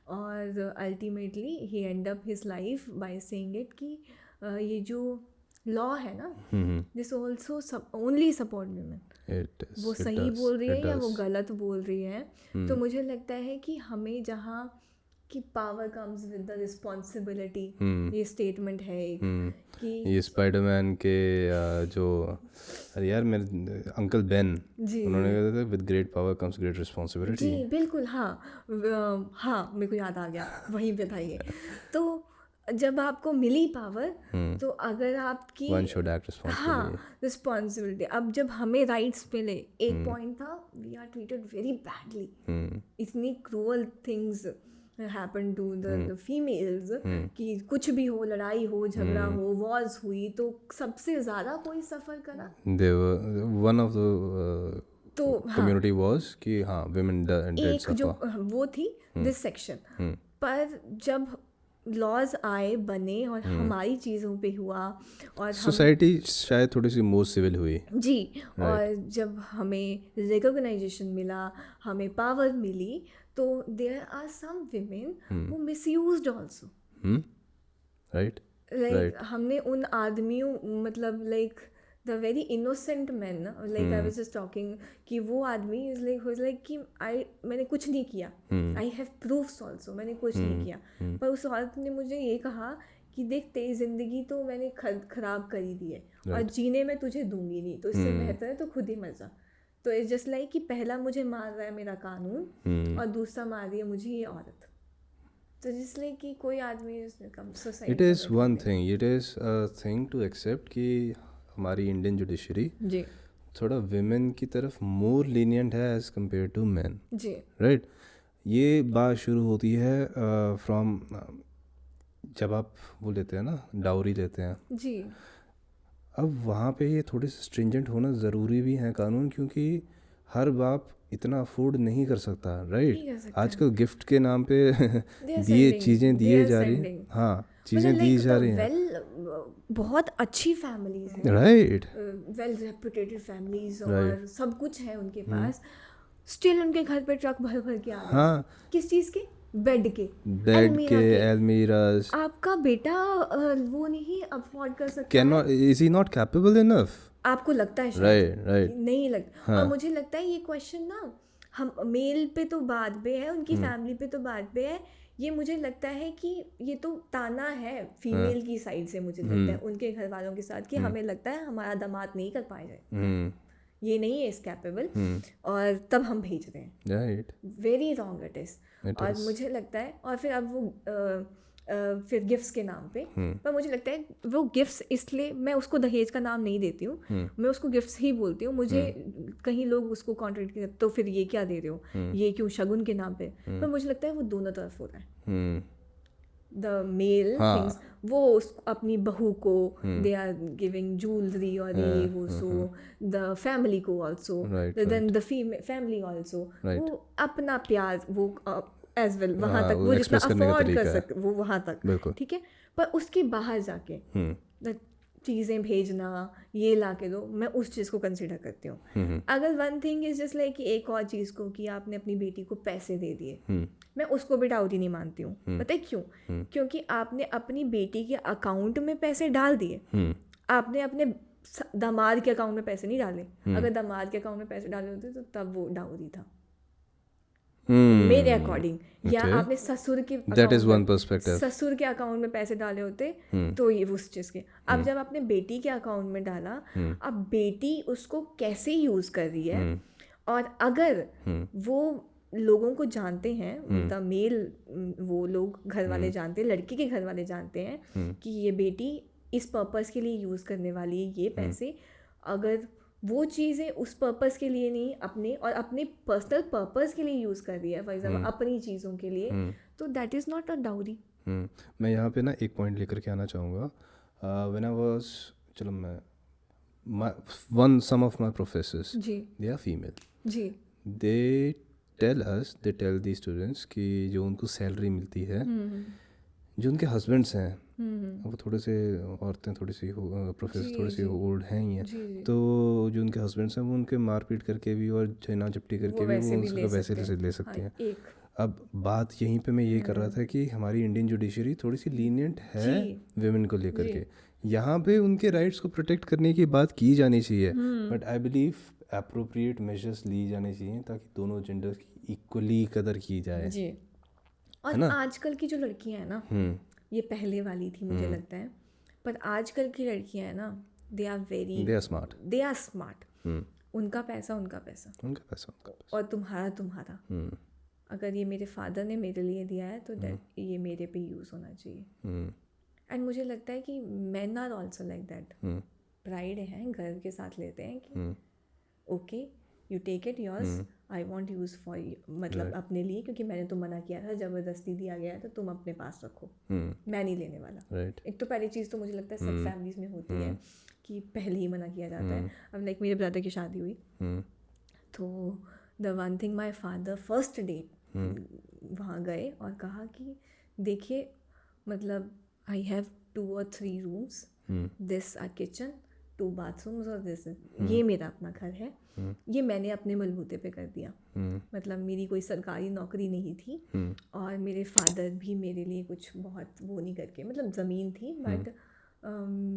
और ultimately he end up his life by saying it कि ये जो लॉ है ना, this also only support women, वो सही बोल रही है या वो गलत बोल रही है। तो मुझे लगता है कि हमें जहाँ कि power comes with the responsibility, ये स्टेटमेंट है एक कि ये स्पाइडरमैन के जो अरे यार मेरे अंकल बेन जी उन्होंने कहा था with great power comes great responsibility. जी बिल्कुल, हाँ हाँ मेरे को याद आ गया, वहीं पे था ये. तो जब आपको मिली पावर, तो अगर आपकी वन शुड एक्ट हाँ रिस्पॉन्सिबली. रिस्पॉन्सिबिलिटी, अब जब हमें राइट्स मिले, एक पॉइंट था we are treated very badly, इतनी cruel things happen to the females कि कुछ भी हो, लड़ाई हो, झगड़ा हो, वॉर्स हुई, तो सबसे ज़्यादा कोई सफ़र करा दे वर वन ऑफ द तो हाँ कम्युनिटी वाज कि हाँ women did एक जो suffer. वो थी दिस सेक्शन. पर जब लॉज आए, बने और हमारी चीज़ों पे हुआ और हम सोसाइटी शायद थोड़ी सी मोर सिविल हुई. जी, और जब हमें रिकॉग्नाइजेशन मिला, हमें पावर मिली, तो there are some women who misused also. Right. Like हमने उन आदमियों, मतलब like the very innocent man, like I was just talking कि वो आदमी इज लाइक कि मैंने कुछ नहीं किया, आई हैव प्रूफ्स आल्सो, मैंने कुछ नहीं किया. पर उस औरत ने मुझे ये कहा कि देख तेरी ज़िंदगी तो मैंने ख़राब करी दी है और जीने में तुझे दूंगी नहीं, तो इससे बेहतर है तो खुद ही मर जा. तो इट्स जस्ट लाइक कि पहला मुझे मार रहा है मेरा कानून और दूसरा मार रही है मुझे ये औरत. तो जिसलिए कि कोई आदमी society it is one thing, it is a thing to accept कि हमारी इंडियन जुडिशरी जी थोड़ा विमेन की तरफ मोर लीनियंट है एज़ कम्पेयर टू मैन. जी राइट. ये बात शुरू होती है फ्रॉम जब आप वो लेते हैं ना, डाउरी लेते हैं. जी अब वहाँ पे ये थोड़े से स्ट्रिंजेंट होना ज़रूरी भी है कानून, क्योंकि हर बाप इतना अफोर्ड नहीं कर सकता. नहीं कर राइट. सकता. आजकल गिफ्ट के नाम पे are दिए sending, चीज़ें they दिए are जा रही हैं. sending. हाँ, चीज़ें दी जा रही हैं. बहुत अच्छी फैमिलीज हैं, राइट. वेल रेपुटेटेड फैमिलीज और सब कुछ है उनके पास, स्टिल उनके घर पे ट्रक भर भर के आ रहे हैं. हाँ, किस चीज़ के? बेड के, बेड अलमीरा के, के. एलमीराज. आपका बेटा वो नहीं अफोर्ड कर सकता कैन है, not, is he not capable enough. आपको लगता है शायद, राइट. राइट. नहीं लगता. और मुझे लगता है ये क्वेश्चन ना हम मेल पे तो बाद पे है, उनकी फैमिली पे तो बाद पे है. ये मुझे लगता है कि ये तो ताना है फीमेल की साइड से, मुझे लगता है उनके घर वालों के साथ, कि हमें लगता है हमारा दामाद नहीं कर पाएगा, ये नहीं है इस कैपेबल, और तब हम भेज रहे हैं. Right. Very wrong it is. और मुझे लगता है, और फिर अब वो फिर गिफ्ट्स के नाम पे, पर मुझे लगता है वो गिफ्ट्स, इसलिए मैं उसको दहेज का नाम नहीं देती हूँ, मैं उसको गिफ्ट्स ही बोलती हूँ. मुझे कहीं लोग उसको कॉन्ट्रैक्ट करते तो फिर ये क्या दे रहे हो, ये क्यों शगुन के नाम पे. पर मुझे लगता है वो दोनों तरफ हो रहा है. द मेल थिंग्स, वो अपनी बहू को दे आर गिविंग ज्वेलरी और ये वो, सो द फैमिली को also, then the family also, वो अपना प्यार वो एज वेल वहाँ तक, वो जितना अफोर्ड कर सकते वो वहाँ तक, ठीक है. पर उसके बाहर जाके चीज़ें भेजना, ये ला के दो, मैं उस चीज़ को कंसिडर करती हूँ. अगर one thing is just like कि एक और चीज़ को कि आपने अपनी बेटी को पैसे दे दिए, मैं उसको भी डाउरी नहीं मानती हूँ. पता है क्यों? क्योंकि आपने अपनी बेटी के अकाउंट में पैसे डाल दिए, आपने अपने दामाद के अकाउंट में पैसे नहीं डाले. अगर दामाद के अकाउंट में पैसे डाले होते तो तब वो डाउरी था मेरे अकॉर्डिंग. या आपने ससुर के ससुर के अकाउंट में पैसे डाले होते तो ये उस चीज़ के. अब जब आपने बेटी के अकाउंट में डाला, अब बेटी उसको कैसे यूज़ कर रही है, और अगर वो लोगों को जानते हैं, द मेल, वो लोग घर वाले जानते हैं, लड़की के घर वाले जानते हैं कि ये बेटी इस पर्पस के लिए यूज़ करने वाली है ये पैसे, अगर वो चीज़ें उस पर्पस के लिए नहीं, अपने और अपने पर्सनल पर्पस के लिए यूज़ कर रही है, फॉर एग्जाम्पल अपनी चीज़ों के लिए, तो that is not a dowry. मैं यहाँ पे ना एक पॉइंट लेकर के आना चाहूँगा. व्हेन आई वाज, चलो मैं some of my professors, they are female. Ji. they tell these students कि जो उनको सैलरी मिलती है, जो उनके हस्बैंड्स हैं, वो थोड़े से औरतें थोड़ी सी प्रोफेसर थोड़ी सी ओल्ड हैं ही हैं, तो जो उनके हस्बैंड्स हैं वो उनके मारपीट करके भी और छीना झपटी करके भी वो उनका वैसे ले सकते हैं. अब बात यहीं पे मैं ये कर रहा था कि हमारी इंडियन जुडिशरी थोड़ी सी लीनियंट है विमेन को लेकर के. यहाँ पे उनके राइट्स को प्रोटेक्ट करने की बात की जानी चाहिए, but I believe appropriate measures ली जाने चाहिए ताकि दोनों जेंडर्स की इक्वली कदर की जाए. और आजकल की जो लड़कियां हैं ना, ये पहले वाली थी मुझे लगता है, पर आजकल की लड़कियां हैं ना, they are smart, they are smart. उनका पैसा उनका पैसा, उनका पैसा उनका पैसा। और तुम्हारा तुम्हारा। अगर ये मेरे फादर ने मेरे लिए दिया है तो ये मेरे पे यूज़ होना चाहिए। एंड मुझे लगता है कि men are also like that. Pride है, घर के साथ लेते हैं कि okay you take it yours, I won't use for, मतलब अपने लिए, क्योंकि मैंने तो मना किया था, ज़बरदस्ती दिया गया है तो तुम अपने पास रखो, मैं नहीं लेने वाला। एक तो पहली चीज़ तो मुझे लगता है सब फैमिलीज में होती है कि पहले ही मना किया जाता है। अब लाइक मेरे ब्रदर की शादी हुई तो the one thing my father first day वहाँ गए और कहा कि देखिए, मतलब I have 2 or 3 rooms, this a kitchen, 2 bathrooms और दिस, ये मेरा अपना घर है, ये मैंने अपने बलबूते पे कर दिया। मतलब मेरी कोई सरकारी नौकरी नहीं थी और मेरे फादर भी मेरे लिए कुछ बहुत वो नहीं करके, मतलब ज़मीन थी बट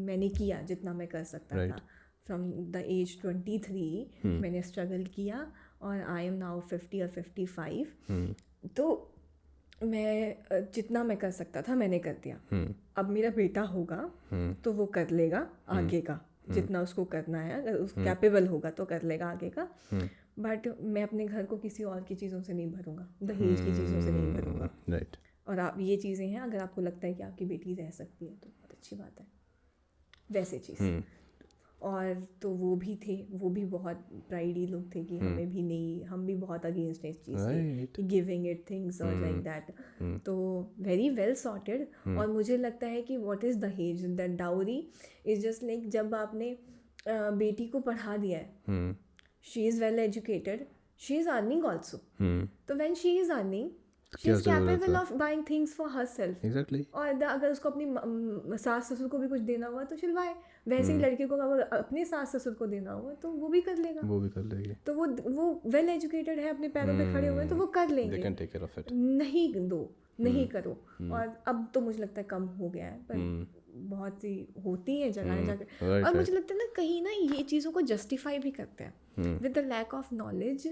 मैंने किया जितना मैं कर सकता था। फ्रॉम द एज 23 मैंने स्ट्रगल किया और आई एम नाउ 50 or 55। तो मैं जितना मैं कर सकता था मैंने कर दिया। अब मेरा बेटा होगा तो वो कर लेगा आगे का जितना उसको करना है, अगर उस कैपेबल होगा तो कर लेगा आगे का। बट मैं अपने घर को किसी और की चीज़ों से नहीं भरूंगा, दहेज की चीज़ों से नहीं भरूंगा। राइट। और आप ये चीज़ें हैं, अगर आपको लगता है कि आपकी बेटी रह सकती है तो बहुत अच्छी बात है, वैसे चीज़। और तो वो भी थे, वो भी बहुत प्राइडी लोग थे कि हमें भी नहीं, हम भी बहुत अगेंस्ट इस चीज़ थे कि गिविंग इट थिंग्स और लाइक दैट। तो वेरी वेल सॉर्टेड। और मुझे लगता है कि what is dahej, that dowry is just like जब आपने बेटी को पढ़ा दिया है, she is well educated, she is earning also, तो when she is earning she is capable of buying things for herself. Exactly. और अगर उसको अपनी सास ससुर को भी कुछ देना हुआ तो she'll buy। वैसे ही लड़के को अगर अपने सास ससुर को देना हुआ तो वो भी कर लेगा, वो भी कर लेगी। तो वो वेल एजुकेटेड है, अपने पैरों पे खड़े हुए हैं तो वो कर लेंगे। They can take care of it। नहीं दो, नहीं करो। और अब तो मुझे लगता है कम हो गया है, पर बहुत सी होती हैं जगह जगह। और मुझे लगता है ना कहीं ना ये चीज़ों को जस्टिफाई भी करते हैं with the lack of knowledge,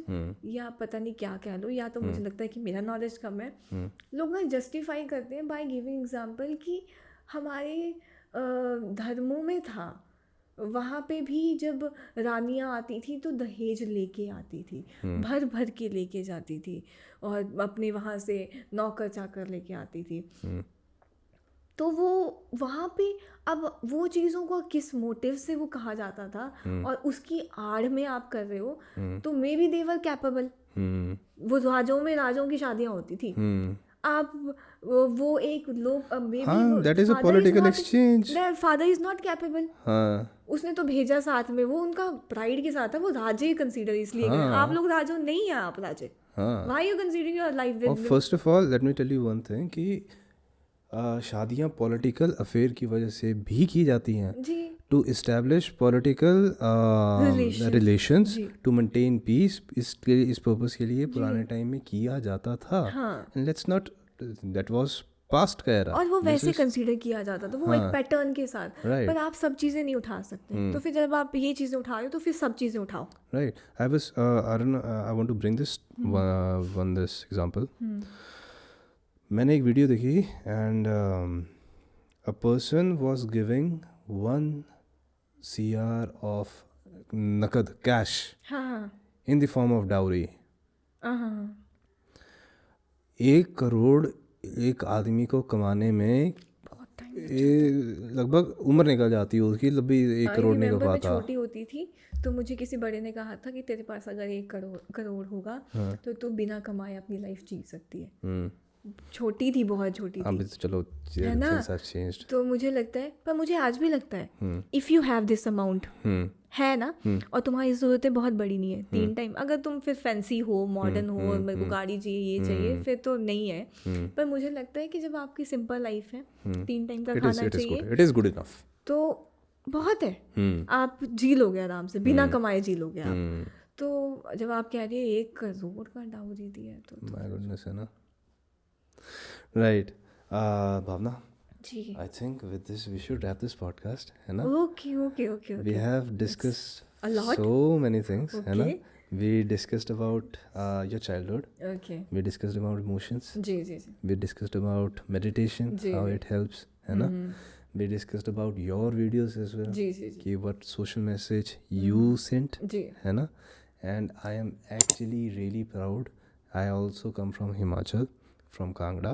या पता नहीं क्या कह लो, या तो मुझे लगता है कि मेरा नॉलेज कम है। लोग ना जस्टिफाई करते हैं बाय गिविंग एग्जाम्पल कि हमारे धर्मों में था, वहाँ पे भी जब रानियाँ आती थी तो दहेज लेके आती थी, भर भर के लेके जाती थी, और अपने वहाँ से नौकर चाकर लेके आती थी। तो वो वहाँ पे अब वो चीज़ों को किस मोटिव से वो कहा जाता था और उसकी आड़ में आप कर रहे हो, तो मे बी देवर कैपेबल। वो राजों की शादियाँ होती थी, आप वो एक लोग that is a political exchange, father is not capable. उसने तो भेजा साथ में, वो उनका प्राइड के साथ है, वो राजे कंसीडर इसलिए आप लोग राजो नहीं है, आप राजे। Why you considering your life with. First of all let me tell you one thing कि शादियाँ पॉलिटिकल अफेयर की वजह से भी की जाती हैं, to establish political relations, to maintain peace. इस पर्पस के लिए पुराने टाइम में किया जाता था। And let's not, that was past का एरा, और वो वैसे कंसीडर किया जाता था, वो एक पैटर्न के साथ। पर आप सब चीज़ें नहीं उठा सकते, तो फिर जब आप ये चीज़ें उठा रहे हो तो फिर सब चीज़ें उठाओ। Right. I want to bring this one this example. मैंने एक वीडियो देखी and a person was giving 1 CR of nakad cash in the form of dowry. 1 crore एक आदमी को कमाने में लगभग उम्र निकल जाती है उसकी, लंबी 1 करोड़ नहीं कर पाता। छोटी होती थी तो मुझे किसी बड़े ने कहा था कि तेरे पास अगर 1 करोड़ होगा तो तू बिना कमाए अपनी लाइफ जी सकती है। छोटी थी, बहुत छोटी थी, तो चलो है ना। तो मुझे लगता है, पर मुझे आज भी लगता है if you have this amount है ना, और तुम्हारी ज़रूरतें बहुत बड़ी नहीं है, 3 टाइम, अगर तुम फिर फैंसी हो, मॉडर्न हो, मेरे को गाड़ी चाहिए, ये चाहिए, फिर तो नहीं है। पर मुझे लगता है कि जब आपकी सिंपल लाइफ है, 3 टाइम का खाना चाहिए, इट इज़ गुड इनफ, तो बहुत है। आप जी लोगे आराम से, बिना कमाए जी लोगे आप। तो जब आप कह रही है 1 करोड़ का डाउरी दिया है तो माय गुडनेस, है ना। Right. Bhavana ji, I think with this we should wrap this podcast, है ना। Okay we have discussed so many things, है ना। We discussed about your childhood. Okay We discussed about emotions. जी जी जी We discussed about meditation, जी, how जी. it helps, है ना? We discussed about your videos as well. जी जी जी कि what social message you sent, जी है ना? And I am actually really proud. I also come from Himachal, from Kangra,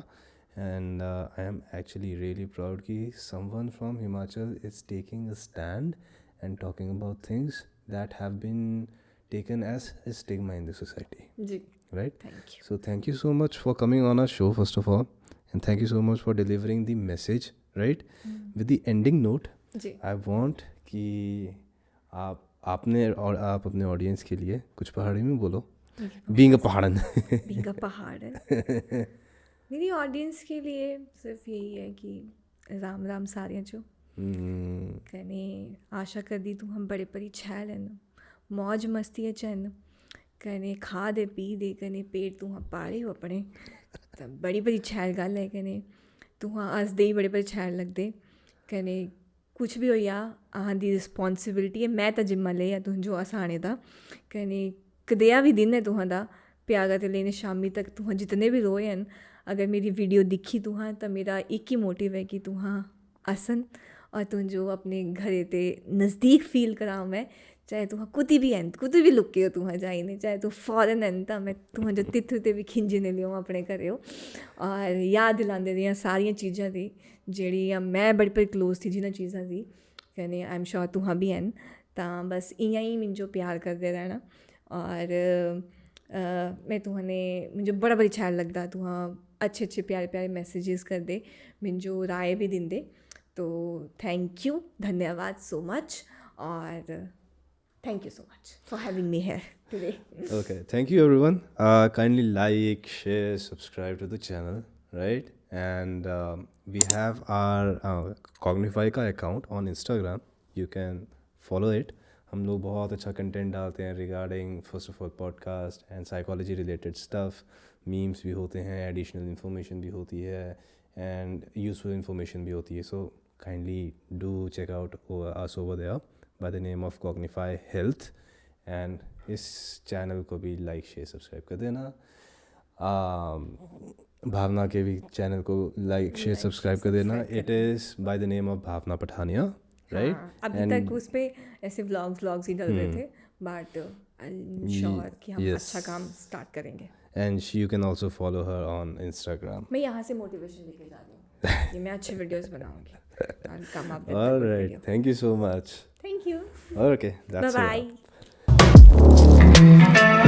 and I am actually really proud कि someone from Himachal is taking a stand and talking about things that have been taken as a stigma in the society, जी right? Thank you So thank you so much for coming on our show first of all, and thank you so much for delivering the message, right? With the ending note, जी I want कि आपने और आप अपने audience के लिए कुछ पहाड़ी में बोलो. Being a पहाड़न. बीइंग अ पहाड़न मेरी ऑडियंस के लिए सिर्फ यही है कि राम राम सारियां चो कने आशा कर दी तू हम बड़े परी छैल हैं मौज मस्ती चन कने खा दे पी दे कने पेट तू हाँ पाले हो अपने तो बड़ी बड़ी छैल गल है कने तू हाँ हसदे ही बड़े बड़े छैल लगदे कने कुछ भी होया अहां दी रिस्पॉन्सिबिलिटी है मैं तो जिम्मा लिया तुम जो असाने दा कने कदेया भी दिन है तुहां दा प्यागा ते लेने शामी तक तुहां जितने भी रोए हैं अगर मेरी वीडियो दिखी तुहां तो मेरा एक ही मोटिव है कि तुहां असन और तुम जो अपने घरे ते नज़दीक फील कराओ मैं चाहे तुहां कुती भी लुके हो तुहां जाइने चाहे तू फॉरन हैं तो मैं तुहां जो तित्थु ते भी खिंजने लियो अपने घरे हो और याद दिलांदे दियां सारियां चीज़ां दी जेह्ड़ियां मैं बड़ी बड़ी क्लोज थी जिन्हां चीज़ां दी कने आई एम श्योर तुहां भी हैं तां बस इ'यां ही मिन्जो प्यार करदे रहना और मैं तुहाने मुझे बड़ा बड़ी शैल लगदा तुहां अच्छे अच्छे प्यारे प्यारे मैसेजेस करदे मिन्जो राय भी दिंदे तो थैंक यू धन्यवाद सो मच और thank you so much for having me here today. Okay, thank you everyone. Kindly like, share, subscribe to the channel, right? And we have our Cognify का account on Instagram. You can follow it. हम लोग बहुत अच्छा content डालते हैं regarding first of all podcast and psychology related stuff. Memes भी होते हैं, एडिशनल इन्फॉर्मेशन भी होती है एंड यूजफुल इन्फॉर्मेशन भी होती है. So kindly do check out us over there by the name of Cognify health and इस चैनल को भी लाइक शेयर सब्सक्राइब कर देना. भावना के भी चैनल को लाइक शेयर सब्सक्राइब कर देना. It is by the name of Bhavana Pathania, right? अभी तक उस पे ऐसे व्लॉग्स ही डल रहे थे बट आई एम श्योर कि हम अच्छा काम स्टार्ट करेंगे. And you can also follow her on Instagram. मैं यहाँ से मोटिवेशन लेके जा रही हूँ कि मैं अच्छे वीडियोस बनाऊंगी. I'll come up with a All good right. video. Thank you so much. Thank you. Okay. That's Bye a wrap. bye.